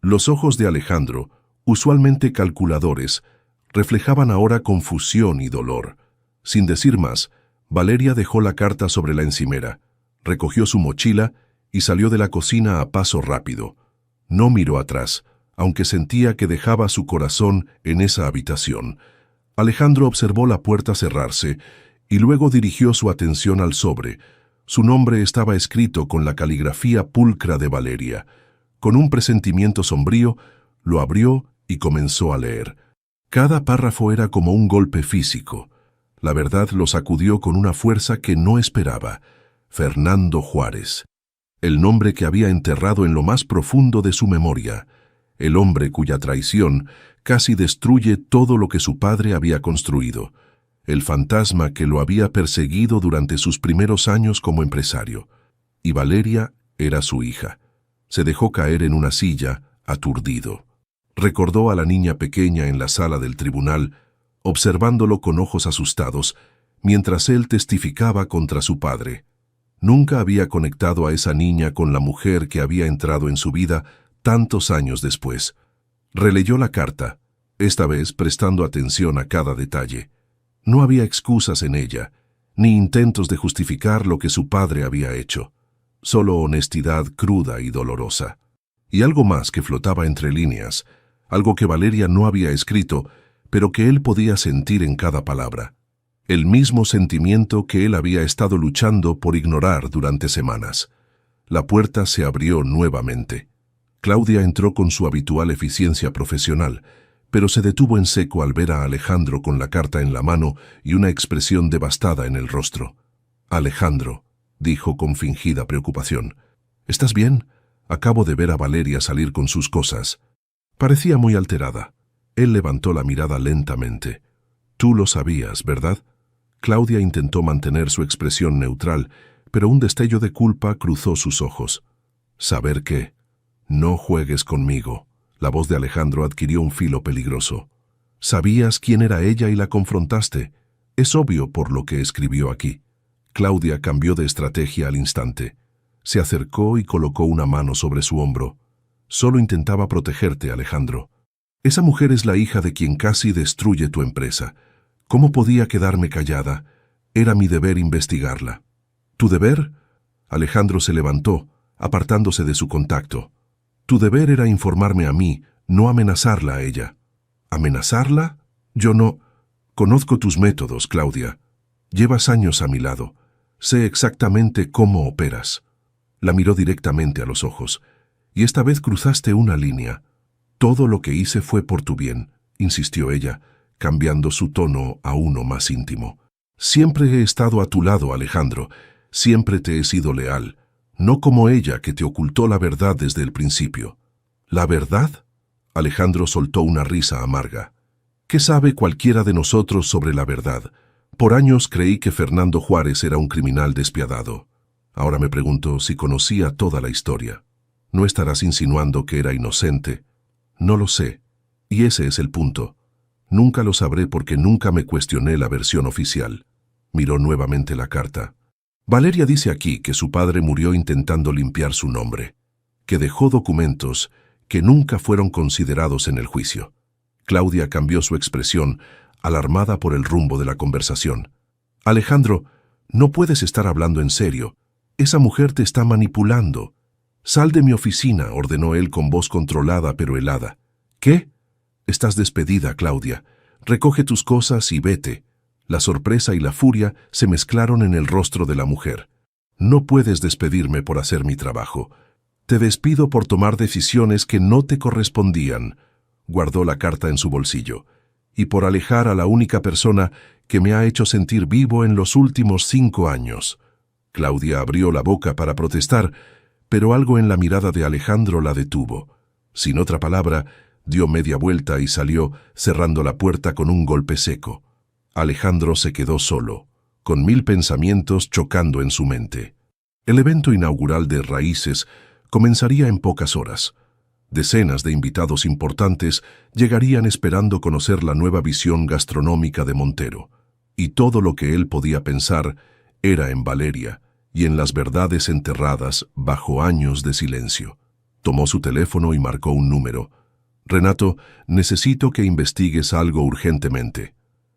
Los ojos de Alejandro, usualmente calculadores, reflejaban ahora confusión y dolor. Sin decir más, Valeria dejó la carta sobre la encimera, recogió su mochila y salió de la cocina a paso rápido. No miró atrás, aunque sentía que dejaba su corazón en esa habitación. Alejandro observó la puerta cerrarse y luego dirigió su atención al sobre. Su nombre estaba escrito con la caligrafía pulcra de Valeria. Con un presentimiento sombrío, lo abrió y comenzó a leer. Cada párrafo era como un golpe físico. La verdad lo sacudió con una fuerza que no esperaba. Fernando Juárez. El nombre que había enterrado en lo más profundo de su memoria. El hombre cuya traición casi destruye todo lo que su padre había construido. El fantasma que lo había perseguido durante sus primeros años como empresario. Y Valeria era su hija. Se dejó caer en una silla, aturdido. Recordó a la niña pequeña en la sala del tribunal, observándolo con ojos asustados, mientras él testificaba contra su padre. Nunca había conectado a esa niña con la mujer que había entrado en su vida tantos años después. Releyó la carta, esta vez prestando atención a cada detalle. No había excusas en ella, ni intentos de justificar lo que su padre había hecho. Solo honestidad cruda y dolorosa. Y algo más que flotaba entre líneas, algo que Valeria no había escrito, pero que él podía sentir en cada palabra. El mismo sentimiento que él había estado luchando por ignorar durante semanas. La puerta se abrió nuevamente. Claudia entró con su habitual eficiencia profesional, pero se detuvo en seco al ver a Alejandro con la carta en la mano y una expresión devastada en el rostro. «Alejandro», dijo con fingida preocupación. «¿Estás bien? Acabo de ver a Valeria salir con sus cosas». Parecía muy alterada. Él levantó la mirada lentamente. «Tú lo sabías, ¿verdad?» Claudia intentó mantener su expresión neutral, pero un destello de culpa cruzó sus ojos. «¿Saber qué? No juegues conmigo». La voz de Alejandro adquirió un filo peligroso. «Sabías quién era ella y la confrontaste. Es obvio por lo que escribió aquí». Claudia cambió de estrategia al instante. Se acercó y colocó una mano sobre su hombro. «Solo intentaba protegerte, Alejandro. Esa mujer es la hija de quien casi destruye tu empresa. ¿Cómo podía quedarme callada? Era mi deber investigarla. ¿Tu deber? Alejandro se levantó, apartándose de su contacto. Tu deber era informarme a mí, no amenazarla a ella. ¿Amenazarla? Yo no. Conozco tus métodos, Claudia. Llevas años a mi lado. Sé exactamente cómo operas. La miró directamente a los ojos. Y esta vez cruzaste una línea. Todo lo que hice fue por tu bien, insistió ella, cambiando su tono a uno más íntimo. Siempre he estado a tu lado, Alejandro. Siempre te he sido leal. No como ella, que te ocultó la verdad desde el principio. ¿La verdad? Alejandro soltó una risa amarga. ¿Qué sabe cualquiera de nosotros sobre la verdad? Por años creí que Fernando Juárez era un criminal despiadado. Ahora me pregunto si conocía toda la historia. ¿No estarás insinuando que era inocente? No lo sé. Y ese es el punto. Nunca lo sabré porque nunca me cuestioné la versión oficial. Miró nuevamente la carta. Valeria dice aquí que su padre murió intentando limpiar su nombre, que dejó documentos que nunca fueron considerados en el juicio. Claudia cambió su expresión, alarmada por el rumbo de la conversación. Alejandro, no puedes estar hablando en serio. Esa mujer te está manipulando. Sal de mi oficina, ordenó él con voz controlada pero helada. ¿Qué? Estás despedida, Claudia. Recoge tus cosas y vete. La sorpresa y la furia se mezclaron en el rostro de la mujer. No puedes despedirme por hacer mi trabajo. Te despido por tomar decisiones que no te correspondían. Guardó la carta en su bolsillo. Y por alejar a la única persona que me ha hecho sentir vivo en los últimos 5 años. Claudia abrió la boca para protestar, pero algo en la mirada de Alejandro la detuvo. Sin otra palabra, dio media vuelta y salió, cerrando la puerta con un golpe seco. Alejandro se quedó solo, con 1000 pensamientos chocando en su mente. El evento inaugural de Raíces comenzaría en pocas horas. Decenas de invitados importantes llegarían esperando conocer la nueva visión gastronómica de Montero, y todo lo que él podía pensar era en Valeria y en las verdades enterradas bajo años de silencio. Tomó su teléfono y marcó un número. Renato, necesito que investigues algo urgentemente.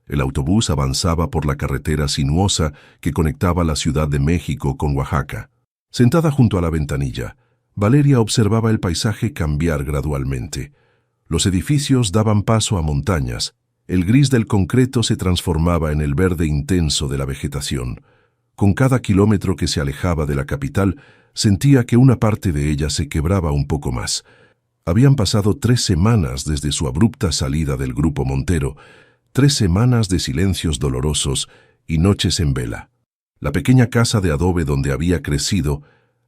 El autobús avanzaba por la carretera sinuosa que conectaba la Ciudad de México con Oaxaca. Sentada junto a la ventanilla, Valeria observaba el paisaje cambiar gradualmente. Los edificios daban paso a montañas. El gris del concreto se transformaba en el verde intenso de la vegetación. Con cada kilómetro que se alejaba de la capital, sentía que una parte de ella se quebraba un poco más. Habían pasado 3 semanas desde su abrupta salida del Grupo Montero, 3 semanas de silencios dolorosos y noches en vela. La pequeña casa de adobe donde había crecido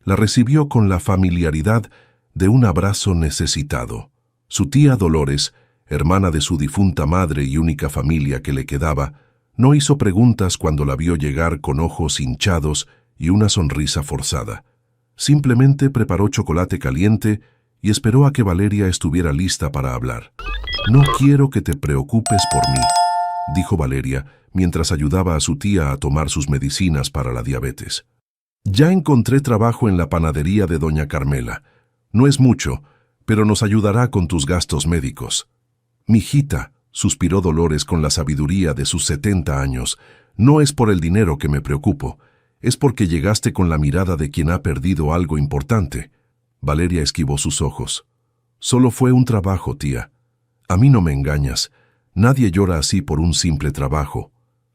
la recibió con la familiaridad de un abrazo necesitado. Su tía Dolores, hermana de su difunta madre y única familia que le quedaba, no hizo preguntas cuando la vio llegar con ojos hinchados y una sonrisa forzada. Simplemente preparó chocolate caliente y esperó a que Valeria estuviera lista para hablar. «No quiero que te preocupes por mí», dijo Valeria mientras ayudaba a su tía a tomar sus medicinas para la diabetes. «Ya encontré trabajo en la panadería de doña Carmela. No es mucho, pero nos ayudará con tus gastos médicos». «Mijita», suspiró Dolores con la sabiduría de sus 70 años, «no es por el dinero que me preocupo, es porque llegaste con la mirada de quien ha perdido algo importante». Valeria esquivó sus ojos. «Solo fue un trabajo, tía. A mí no me engañas. Nadie llora así por un simple trabajo».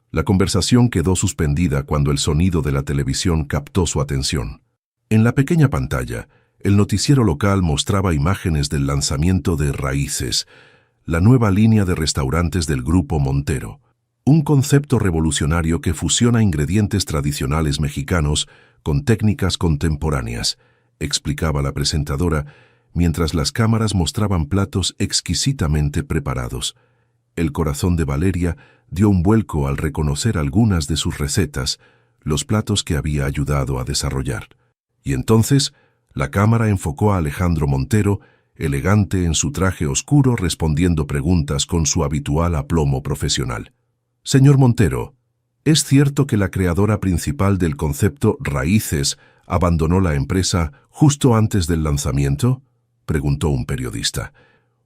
La conversación quedó suspendida cuando el sonido de la televisión captó su atención. En la pequeña pantalla, el noticiero local mostraba imágenes del lanzamiento de Raíces, la nueva línea de restaurantes del Grupo Montero. Un concepto revolucionario que fusiona ingredientes tradicionales mexicanos con técnicas contemporáneas, explicaba la presentadora, mientras las cámaras mostraban platos exquisitamente preparados. El corazón de Valeria dio un vuelco al reconocer algunas de sus recetas, los platos que había ayudado a desarrollar. Y entonces, la cámara enfocó a Alejandro Montero, elegante en su traje oscuro, respondiendo preguntas con su habitual aplomo profesional. «Señor Montero, ¿es cierto que la creadora principal del concepto Raíces abandonó la empresa justo antes del lanzamiento?», preguntó un periodista.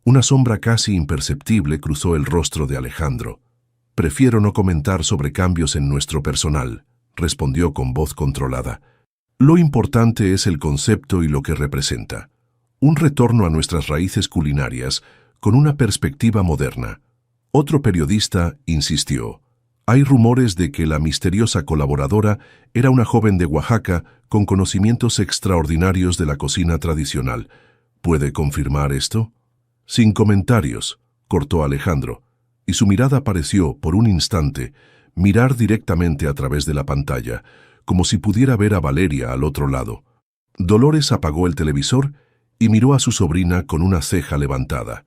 Una sombra casi imperceptible cruzó el rostro de Alejandro. «Prefiero no comentar sobre cambios en nuestro personal», respondió con voz controlada. «Lo importante es el concepto y lo que representa. Un retorno a nuestras raíces culinarias con una perspectiva moderna». Otro periodista insistió. «Hay rumores de que la misteriosa colaboradora era una joven de Oaxaca con conocimientos extraordinarios de la cocina tradicional. ¿Puede confirmar esto?» «Sin comentarios», cortó Alejandro, y su mirada pareció, por un instante, mirar directamente a través de la pantalla, como si pudiera ver a Valeria al otro lado. Dolores apagó el televisor y miró a su sobrina con una ceja levantada.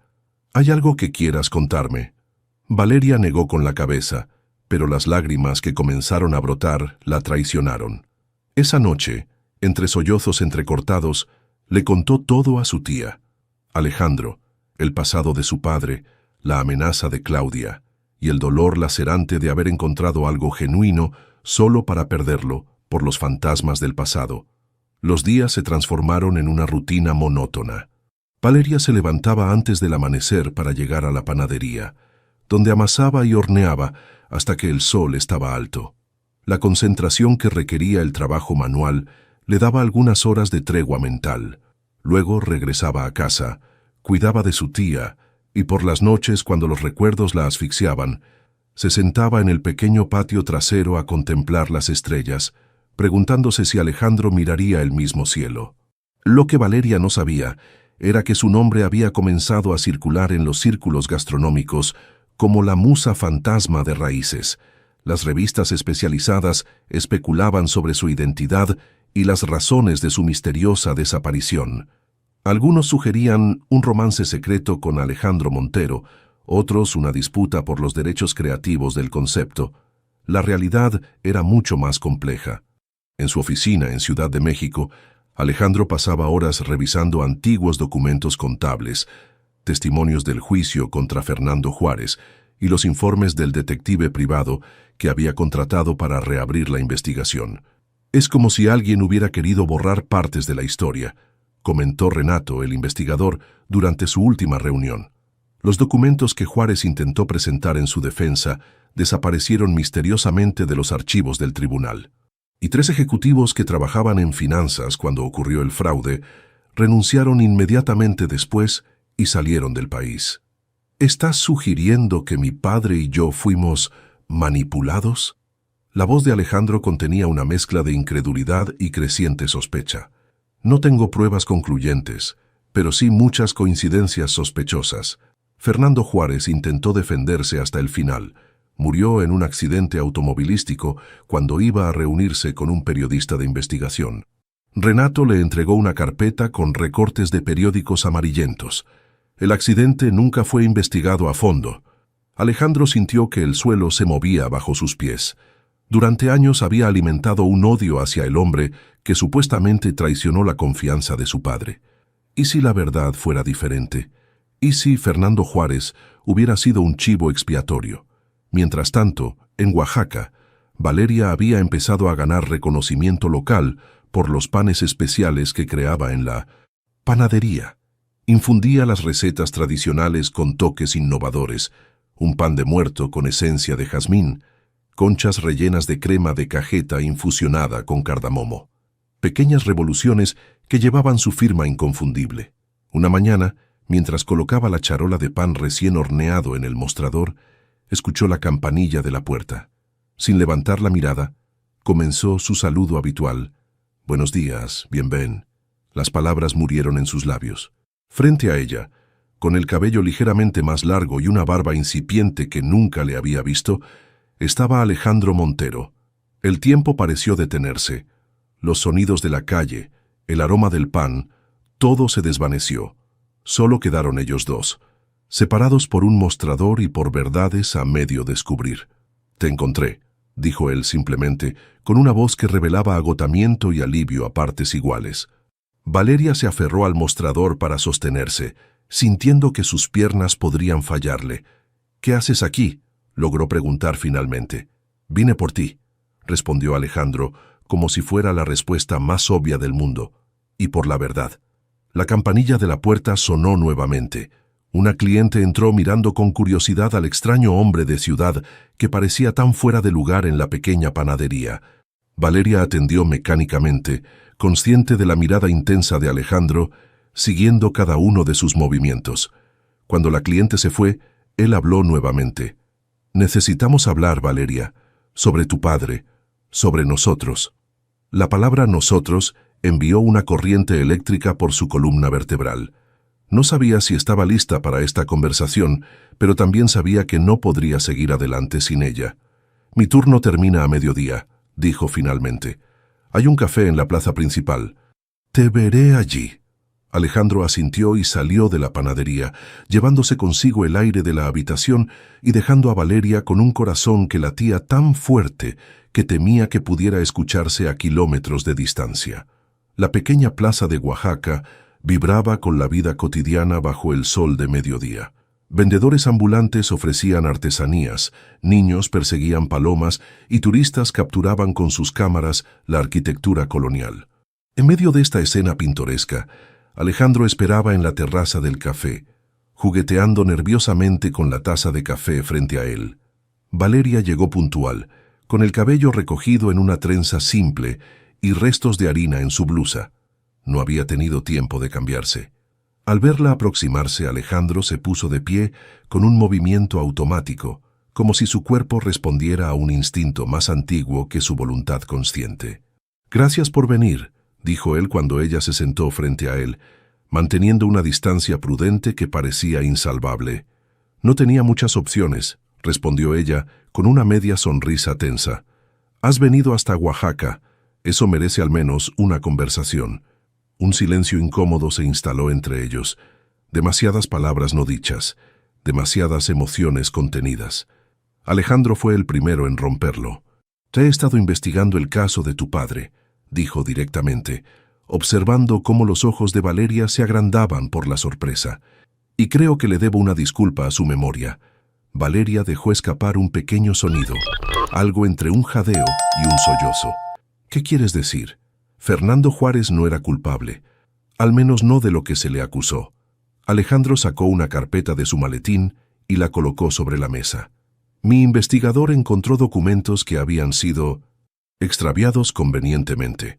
«¿Hay algo que quieras contarme?» Valeria negó con la cabeza, pero las lágrimas que comenzaron a brotar la traicionaron. Esa noche, entre sollozos entrecortados, le contó todo a su tía. Alejandro, el pasado de su padre, la amenaza de Claudia y el dolor lacerante de haber encontrado algo genuino solo para perderlo por los fantasmas del pasado. Los días se transformaron en una rutina monótona. Valeria se levantaba antes del amanecer para llegar a la panadería, donde amasaba y horneaba hasta que el sol estaba alto. La concentración que requería el trabajo manual le daba algunas horas de tregua mental. Luego regresaba a casa, cuidaba de su tía, y por las noches, cuando los recuerdos la asfixiaban, se sentaba en el pequeño patio trasero a contemplar las estrellas, preguntándose si Alejandro miraría el mismo cielo. Lo que Valeria no sabía era que su nombre había comenzado a circular en los círculos gastronómicos como la musa fantasma de raíces. Las revistas especializadas especulaban sobre su identidad y las razones de su misteriosa desaparición. Algunos sugerían un romance secreto con Alejandro Montero, otros una disputa por los derechos creativos del concepto. La realidad era mucho más compleja. En su oficina en Ciudad de México, Alejandro pasaba horas revisando antiguos documentos contables, testimonios del juicio contra Fernando Juárez y los informes del detective privado que había contratado para reabrir la investigación. «Es como si alguien hubiera querido borrar partes de la historia», comentó Renato, el investigador, durante su última reunión. Los documentos que Juárez intentó presentar en su defensa desaparecieron misteriosamente de los archivos del tribunal. Y 3 ejecutivos que trabajaban en finanzas cuando ocurrió el fraude renunciaron inmediatamente después y salieron del país. «¿Estás sugiriendo que mi padre y yo fuimos manipulados?» La voz de Alejandro contenía una mezcla de incredulidad y creciente sospecha. «No tengo pruebas concluyentes, pero sí muchas coincidencias sospechosas. Fernando Juárez intentó defenderse hasta el final. Murió en un accidente automovilístico cuando iba a reunirse con un periodista de investigación. Renato le entregó una carpeta con recortes de periódicos amarillentos. El accidente nunca fue investigado a fondo. Alejandro sintió que el suelo se movía bajo sus pies. Durante años había alimentado un odio hacia el hombre que supuestamente traicionó la confianza de su padre. ¿Y si la verdad fuera diferente? ¿Y si Fernando Juárez hubiera sido un chivo expiatorio? Mientras tanto, en Oaxaca, Valeria había empezado a ganar reconocimiento local por los panes especiales que creaba en la panadería. Infundía las recetas tradicionales con toques innovadores, un pan de muerto con esencia de jazmín, conchas rellenas de crema de cajeta infusionada con cardamomo. Pequeñas revoluciones que llevaban su firma inconfundible. Una mañana, mientras colocaba la charola de pan recién horneado en el mostrador, escuchó la campanilla de la puerta. Sin levantar la mirada, comenzó su saludo habitual. «Buenos días, bien ven». Las palabras murieron en sus labios. Frente a ella, con el cabello ligeramente más largo y una barba incipiente que nunca le había visto, estaba Alejandro Montero. El tiempo pareció detenerse. Los sonidos de la calle, el aroma del pan, todo se desvaneció. Solo quedaron ellos dos, separados por un mostrador y por verdades a medio descubrir. «Te encontré», dijo él simplemente, con una voz que revelaba agotamiento y alivio a partes iguales. Valeria se aferró al mostrador para sostenerse, sintiendo que sus piernas podrían fallarle. «¿Qué haces aquí?», logró preguntar finalmente. «Vine por ti», respondió Alejandro, como si fuera la respuesta más obvia del mundo, y por la verdad. La campanilla de la puerta sonó nuevamente. Una cliente entró mirando con curiosidad al extraño hombre de ciudad que parecía tan fuera de lugar en la pequeña panadería. Valeria atendió mecánicamente, consciente de la mirada intensa de Alejandro, siguiendo cada uno de sus movimientos. Cuando la cliente se fue, él habló nuevamente. «Necesitamos hablar, Valeria, sobre tu padre, sobre nosotros». La palabra «nosotros» envió una corriente eléctrica por su columna vertebral. No sabía si estaba lista para esta conversación, pero también sabía que no podría seguir adelante sin ella. «Mi turno termina a mediodía», dijo finalmente. «Hay un café en la plaza principal. Te veré allí». Alejandro asintió y salió de la panadería, llevándose consigo el aire de la habitación y dejando a Valeria con un corazón que latía tan fuerte que temía que pudiera escucharse a kilómetros de distancia. La pequeña plaza de Oaxaca vibraba con la vida cotidiana bajo el sol de mediodía. Vendedores ambulantes ofrecían artesanías, niños perseguían palomas y turistas capturaban con sus cámaras la arquitectura colonial. En medio de esta escena pintoresca, Alejandro esperaba en la terraza del café, jugueteando nerviosamente con la taza de café frente a él. Valeria llegó puntual, con el cabello recogido en una trenza simple y restos de harina en su blusa. No había tenido tiempo de cambiarse. Al verla aproximarse, Alejandro se puso de pie con un movimiento automático, como si su cuerpo respondiera a un instinto más antiguo que su voluntad consciente. «Gracias por venir», dijo él cuando ella se sentó frente a él, manteniendo una distancia prudente que parecía insalvable. «No tenía muchas opciones», respondió ella con una media sonrisa tensa. «Has venido hasta Oaxaca. Eso merece al menos una conversación». Un silencio incómodo se instaló entre ellos. Demasiadas palabras no dichas, demasiadas emociones contenidas. Alejandro fue el primero en romperlo. «Te he estado investigando el caso de tu padre», dijo directamente, observando cómo los ojos de Valeria se agrandaban por la sorpresa. «Y creo que le debo una disculpa a su memoria». Valeria dejó escapar un pequeño sonido, algo entre un jadeo y un sollozo. «¿Qué quieres decir?» Fernando Juárez no era culpable, al menos no de lo que se le acusó. Alejandro sacó una carpeta de su maletín y la colocó sobre la mesa. «Mi investigador encontró documentos que habían sido extraviados convenientemente.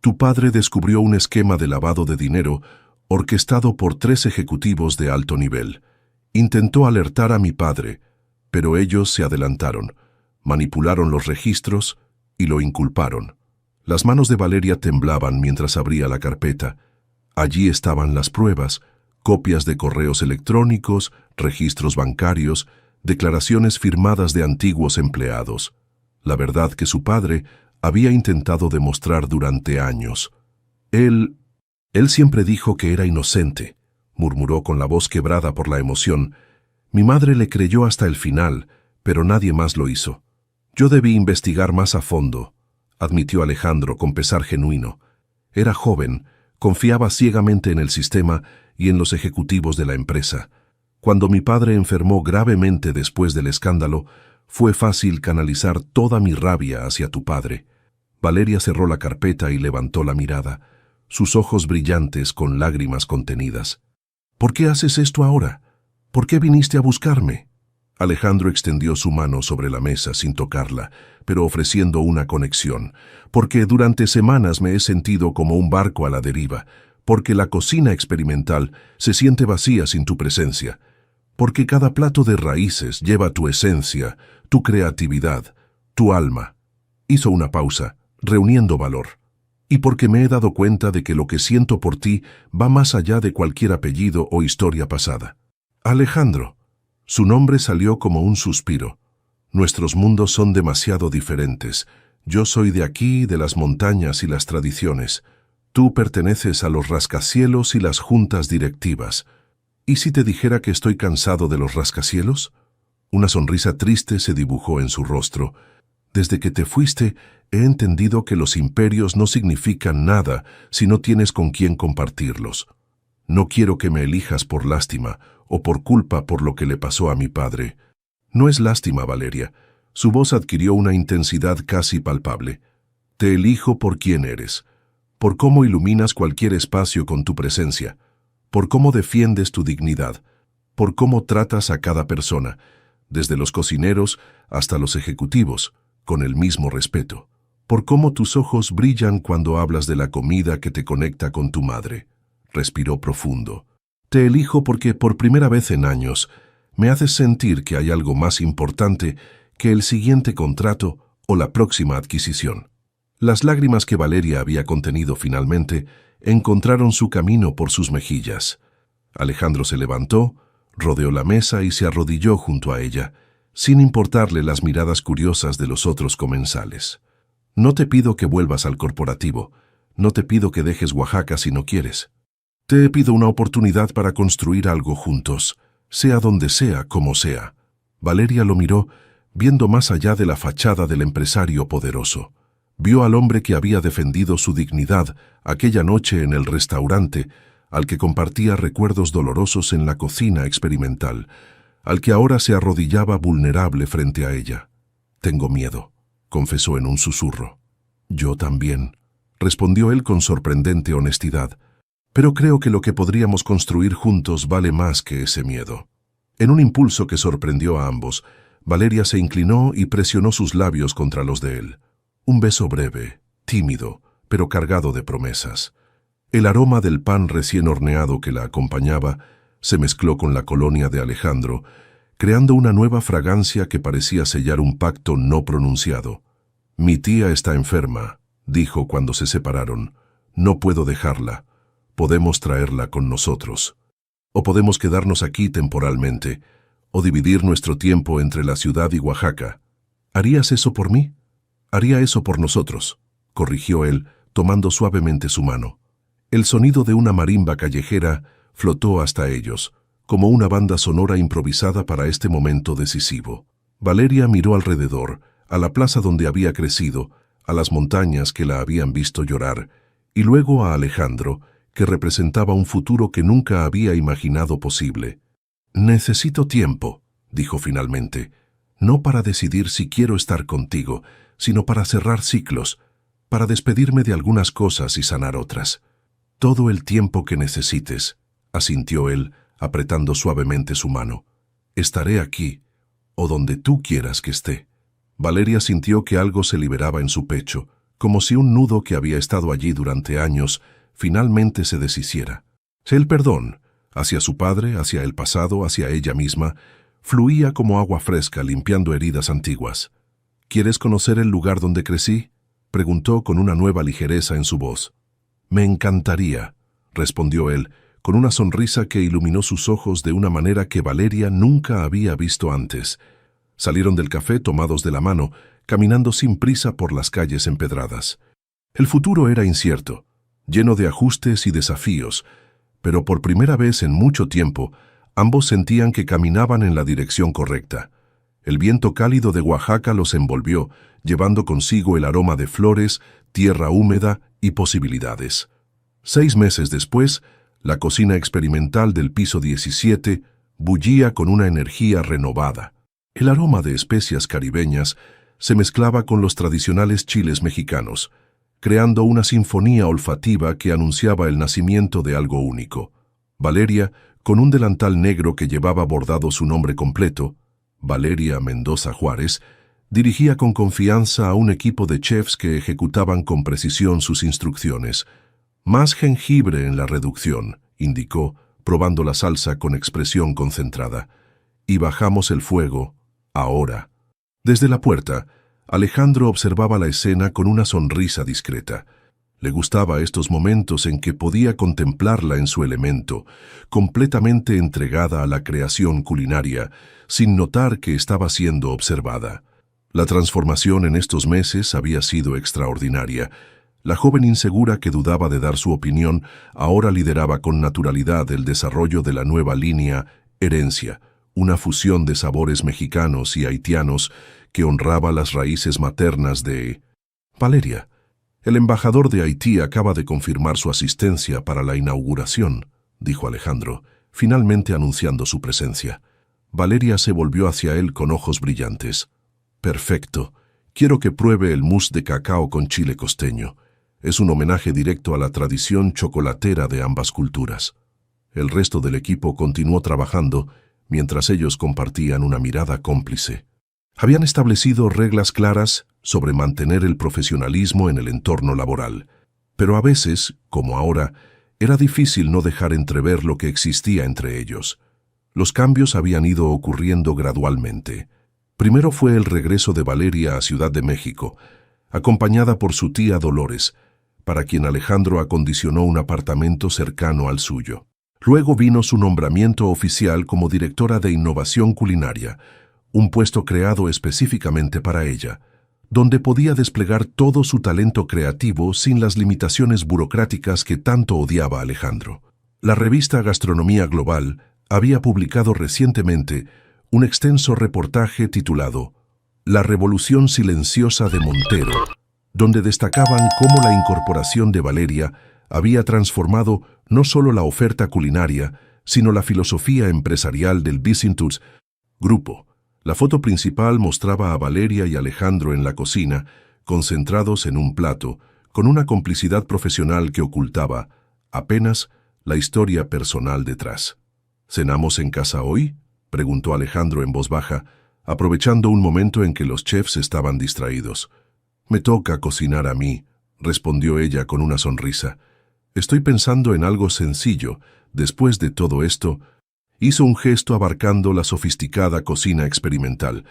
Tu padre descubrió un esquema de lavado de dinero orquestado por 3 ejecutivos de alto nivel. Intentó alertar a mi padre, pero ellos se adelantaron, manipularon los registros y lo inculparon». Las manos de Valeria temblaban mientras abría la carpeta. Allí estaban las pruebas, copias de correos electrónicos, registros bancarios, declaraciones firmadas de antiguos empleados. La verdad que su padre había intentado demostrar durante años. Él siempre dijo que era inocente, murmuró con la voz quebrada por la emoción. Mi madre le creyó hasta el final, pero nadie más lo hizo. Yo debí investigar más a fondo, admitió Alejandro con pesar genuino. Era joven, confiaba ciegamente en el sistema y en los ejecutivos de la empresa. Cuando mi padre enfermó gravemente después del escándalo, fue fácil canalizar toda mi rabia hacia tu padre. Valeria cerró la carpeta y levantó la mirada, sus ojos brillantes con lágrimas contenidas. «¿Por qué haces esto ahora? ¿Por qué viniste a buscarme?» Alejandro extendió su mano sobre la mesa sin tocarla, pero ofreciendo una conexión. «Porque durante semanas me he sentido como un barco a la deriva, porque la cocina experimental se siente vacía sin tu presencia, porque cada plato de raíces lleva tu esencia, tu creatividad, tu alma». Hizo una pausa, reuniendo valor. «Y porque me he dado cuenta de que lo que siento por ti va más allá de cualquier apellido o historia pasada». «Alejandro». Su nombre salió como un suspiro. «Nuestros mundos son demasiado diferentes. Yo soy de aquí, de las montañas y las tradiciones. Tú perteneces a los rascacielos y las juntas directivas. ¿Y si te dijera que estoy cansado de los rascacielos?» Una sonrisa triste se dibujó en su rostro. «Desde que te fuiste, he entendido que los imperios no significan nada si no tienes con quién compartirlos. No quiero que me elijas por lástima o por culpa por lo que le pasó a mi padre». «No es lástima, Valeria». Su voz adquirió una intensidad casi palpable. «Te elijo por quién eres, por cómo iluminas cualquier espacio con tu presencia, por cómo defiendes tu dignidad, por cómo tratas a cada persona, desde los cocineros hasta los ejecutivos, con el mismo respeto. Por cómo tus ojos brillan cuando hablas de la comida que te conecta con tu madre. Respiró profundo. Te elijo porque por primera vez en años me haces sentir que hay algo más importante que el siguiente contrato o la próxima adquisición. Las lágrimas que Valeria había contenido finalmente encontraron su camino por sus mejillas. Alejandro se levantó, rodeó la mesa y se arrodilló junto a ella, sin importarle las miradas curiosas de los otros comensales. No te pido que vuelvas al corporativo, no te pido que dejes Oaxaca si no quieres. Te pido una oportunidad para construir algo juntos, sea donde sea, como sea. Valeria lo miró, viendo más allá de la fachada del empresario poderoso. Vio al hombre que había defendido su dignidad aquella noche en el restaurante, al que compartía recuerdos dolorosos en la cocina experimental, al que ahora se arrodillaba vulnerable frente a ella. «Tengo miedo», confesó en un susurro. «Yo también», respondió él con sorprendente honestidad. «Pero creo que lo que podríamos construir juntos vale más que ese miedo». En un impulso que sorprendió a ambos, Valeria se inclinó y presionó sus labios contra los de él. Un beso breve, tímido, pero cargado de promesas. El aroma del pan recién horneado que la acompañaba se mezcló con la colonia de Alejandro, creando una nueva fragancia que parecía sellar un pacto no pronunciado. «Mi tía está enferma», dijo cuando se separaron. «No puedo dejarla. Podemos traerla con nosotros. O podemos quedarnos aquí temporalmente, o dividir nuestro tiempo entre la ciudad y Oaxaca. ¿Harías eso por mí?» «Haría eso por nosotros», corrigió él, tomando suavemente su mano. El sonido de una marimba callejera flotó hasta ellos, como una banda sonora improvisada para este momento decisivo. Valeria miró alrededor, a la plaza donde había crecido, a las montañas que la habían visto llorar, y luego a Alejandro, que representaba un futuro que nunca había imaginado posible. «Necesito tiempo», dijo finalmente, «no para decidir si quiero estar contigo, sino para cerrar ciclos, para despedirme de algunas cosas y sanar otras». «Todo el tiempo que necesites», asintió él, apretando suavemente su mano. «Estaré aquí, o donde tú quieras que esté». Valeria sintió que algo se liberaba en su pecho, como si un nudo que había estado allí durante años finalmente se deshiciera. El perdón, hacia su padre, hacia el pasado, hacia ella misma, fluía como agua fresca limpiando heridas antiguas. «¿Quieres conocer el lugar donde crecí?», preguntó con una nueva ligereza en su voz. «Me encantaría», respondió él, con una sonrisa que iluminó sus ojos de una manera que Valeria nunca había visto antes. Salieron del café tomados de la mano, caminando sin prisa por las calles empedradas. El futuro era incierto, lleno de ajustes y desafíos, pero por primera vez en mucho tiempo, ambos sentían que caminaban en la dirección correcta. El viento cálido de Oaxaca los envolvió, llevando consigo el aroma de flores, tierra húmeda y posibilidades. 6 meses después, la cocina experimental del piso 17 bullía con una energía renovada. El aroma de especias caribeñas se mezclaba con los tradicionales chiles mexicanos, creando una sinfonía olfativa que anunciaba el nacimiento de algo único. Valeria, con un delantal negro que llevaba bordado su nombre completo, Valeria Mendoza Juárez, dirigía con confianza a un equipo de chefs que ejecutaban con precisión sus instrucciones. «Más jengibre en la reducción», indicó, probando la salsa con expresión concentrada. «Y bajamos el fuego, ahora». Desde la puerta, Alejandro observaba la escena con una sonrisa discreta. Le gustaba estos momentos en que podía contemplarla en su elemento, completamente entregada a la creación culinaria, sin notar que estaba siendo observada. La transformación en estos meses había sido extraordinaria. La joven insegura que dudaba de dar su opinión ahora lideraba con naturalidad el desarrollo de la nueva línea Herencia, una fusión de sabores mexicanos y haitianos que honraba las raíces maternas de Valeria. «El embajador de Haití acaba de confirmar su asistencia para la inauguración», dijo Alejandro, finalmente anunciando su presencia. Valeria se volvió hacia él con ojos brillantes. «Perfecto. Quiero que pruebe el mousse de cacao con chile costeño. Es un homenaje directo a la tradición chocolatera de ambas culturas». El resto del equipo continuó trabajando, mientras ellos compartían una mirada cómplice. Habían establecido reglas claras sobre mantener el profesionalismo en el entorno laboral, pero a veces, como ahora, era difícil no dejar entrever lo que existía entre ellos. Los cambios habían ido ocurriendo gradualmente. Primero fue el regreso de Valeria a Ciudad de México, acompañada por su tía Dolores, para quien Alejandro acondicionó un apartamento cercano al suyo. Luego vino su nombramiento oficial como directora de innovación culinaria, un puesto creado específicamente para ella, donde podía desplegar todo su talento creativo sin las limitaciones burocráticas que tanto odiaba Alejandro. La revista Gastronomía Global había publicado recientemente un extenso reportaje titulado La revolución silenciosa de Montero, donde destacaban cómo la incorporación de Valeria había transformado no solo la oferta culinaria, sino la filosofía empresarial del Vicintus Grupo. La foto principal mostraba a Valeria y Alejandro en la cocina, concentrados en un plato, con una complicidad profesional que ocultaba apenas la historia personal detrás. ¿Cenamos en casa hoy?, preguntó Alejandro en voz baja, aprovechando un momento en que los chefs estaban distraídos. «Me toca cocinar a mí», respondió ella con una sonrisa. «Estoy pensando en algo sencillo. Después de todo esto», hizo un gesto abarcando la sofisticada cocina experimental.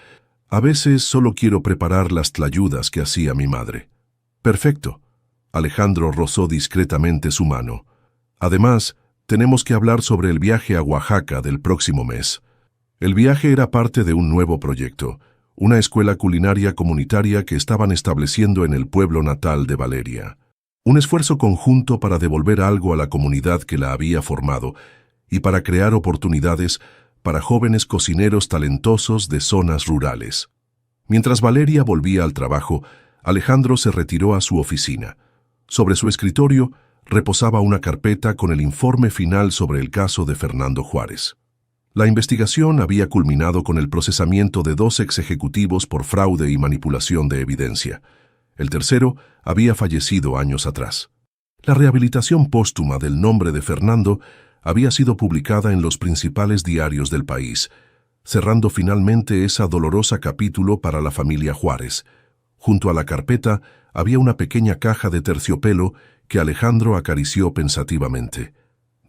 «A veces solo quiero preparar las tlayudas que hacía mi madre». «Perfecto». Alejandro rozó discretamente su mano. «Además, tenemos que hablar sobre el viaje a Oaxaca del próximo mes». El viaje era parte de un nuevo proyecto, una escuela culinaria comunitaria que estaban estableciendo en el pueblo natal de Valeria. Un esfuerzo conjunto para devolver algo a la comunidad que la había formado y para crear oportunidades para jóvenes cocineros talentosos de zonas rurales. Mientras Valeria volvía al trabajo, Alejandro se retiró a su oficina. Sobre su escritorio reposaba una carpeta con el informe final sobre el caso de Fernando Juárez. La investigación había culminado con el procesamiento de 2 ejecutivos por fraude y manipulación de evidencia. El tercero había fallecido años atrás. La rehabilitación póstuma del nombre de Fernando había sido publicada en los principales diarios del país, cerrando finalmente esa dolorosa capítulo para la familia Juárez. Junto a la carpeta había una pequeña caja de terciopelo que Alejandro acarició pensativamente.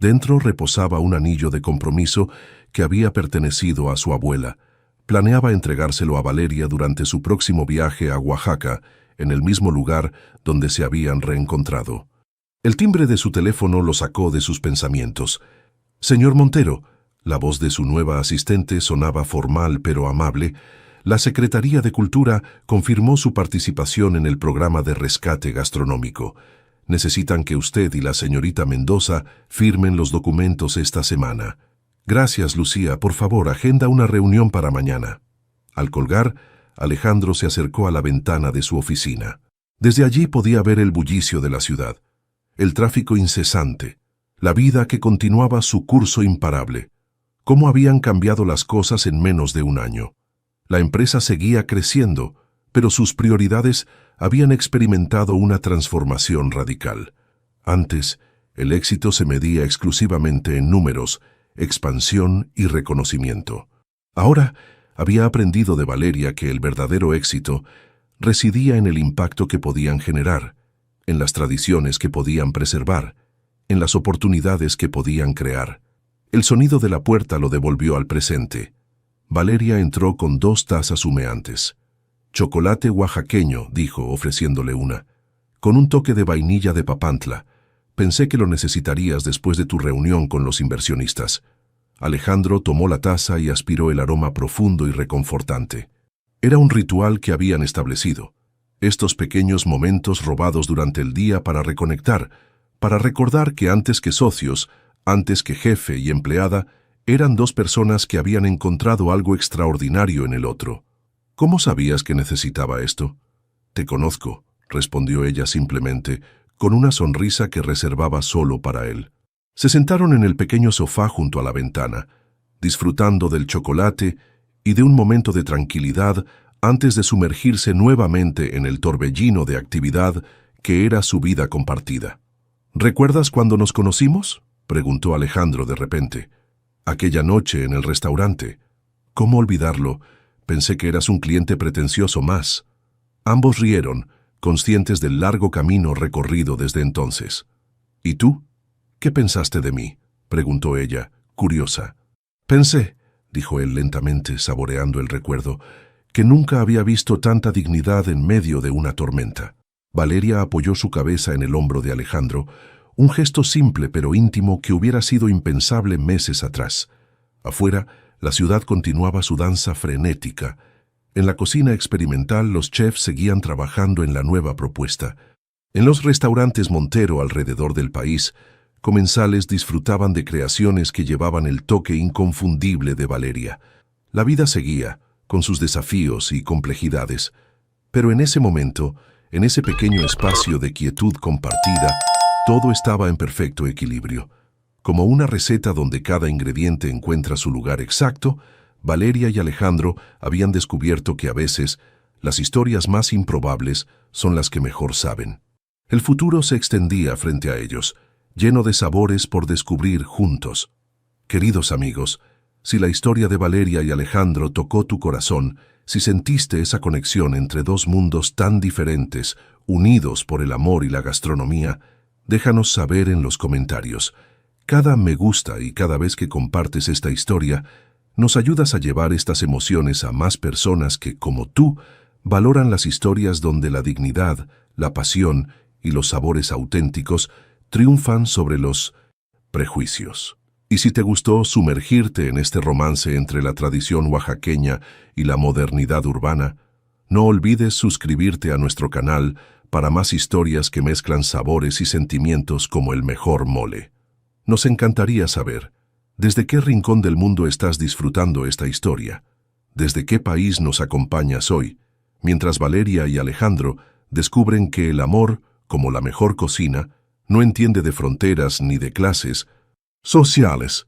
Dentro reposaba un anillo de compromiso que había pertenecido a su abuela. Planeaba entregárselo a Valeria durante su próximo viaje a Oaxaca, en el mismo lugar donde se habían reencontrado. El timbre de su teléfono lo sacó de sus pensamientos. «Señor Montero», la voz de su nueva asistente sonaba formal pero amable. La Secretaría de Cultura confirmó su participación en el programa de rescate gastronómico. Necesitan que usted y la señorita Mendoza firmen los documentos esta semana. Gracias, Lucía. Por favor, agenda una reunión para mañana. Al colgar, Alejandro se acercó a la ventana de su oficina. Desde allí podía ver el bullicio de la ciudad, el tráfico incesante, la vida que continuaba su curso imparable. ¿Cómo habían cambiado las cosas en menos de un año? La empresa seguía creciendo, pero sus prioridades habían experimentado una transformación radical. Antes, el éxito se medía exclusivamente en números, expansión y reconocimiento. Ahora, había aprendido de Valeria que el verdadero éxito residía en el impacto que podían generar, en las tradiciones que podían preservar, en las oportunidades que podían crear. El sonido de la puerta lo devolvió al presente. Valeria entró con 2 tazas humeantes. «Chocolate oaxaqueño», dijo, ofreciéndole una, «con un toque de vainilla de Papantla. Pensé que lo necesitarías después de tu reunión con los inversionistas». Alejandro tomó la taza y aspiró el aroma profundo y reconfortante. Era un ritual que habían establecido. Estos pequeños momentos robados durante el día para reconectar, para recordar que antes que socios, antes que jefe y empleada, eran 2 personas que habían encontrado algo extraordinario en el otro. «¿Cómo sabías que necesitaba esto?» «Te conozco», respondió ella simplemente, con una sonrisa que reservaba solo para él. Se sentaron en el pequeño sofá junto a la ventana, disfrutando del chocolate y de un momento de tranquilidad antes de sumergirse nuevamente en el torbellino de actividad que era su vida compartida. «¿Recuerdas cuando nos conocimos?», preguntó Alejandro de repente. Aquella noche en el restaurante. ¿Cómo olvidarlo? Pensé que eras un cliente pretencioso más. Ambos rieron, conscientes del largo camino recorrido desde entonces. ¿Y tú? ¿Qué pensaste de mí?, preguntó ella, curiosa. Pensé, dijo él lentamente, saboreando el recuerdo, que nunca había visto tanta dignidad en medio de una tormenta. Valeria apoyó su cabeza en el hombro de Alejandro, un gesto simple pero íntimo que hubiera sido impensable meses atrás. Afuera, la ciudad continuaba su danza frenética. En la cocina experimental, los chefs seguían trabajando en la nueva propuesta. En los restaurantes Montero alrededor del país, comensales disfrutaban de creaciones que llevaban el toque inconfundible de Valeria. La vida seguía, con sus desafíos y complejidades, pero en ese momento, en ese pequeño espacio de quietud compartida, todo estaba en perfecto equilibrio. Como una receta donde cada ingrediente encuentra su lugar exacto, Valeria y Alejandro habían descubierto que a veces las historias más improbables son las que mejor saben. El futuro se extendía frente a ellos, lleno de sabores por descubrir juntos. Queridos amigos, si la historia de Valeria y Alejandro tocó tu corazón, si sentiste esa conexión entre dos mundos tan diferentes, unidos por el amor y la gastronomía, déjanos saber en los comentarios. Cada me gusta y cada vez que compartes esta historia, nos ayudas a llevar estas emociones a más personas que, como tú, valoran las historias donde la dignidad, la pasión y los sabores auténticos triunfan sobre los prejuicios. Y si te gustó sumergirte en este romance entre la tradición oaxaqueña y la modernidad urbana, no olvides suscribirte a nuestro canal para más historias que mezclan sabores y sentimientos como el mejor mole. Nos encantaría saber, ¿desde qué rincón del mundo estás disfrutando esta historia? ¿Desde qué país nos acompañas hoy? Mientras Valeria y Alejandro descubren que el amor, como la mejor cocina, no entiende de fronteras ni de clases sociales.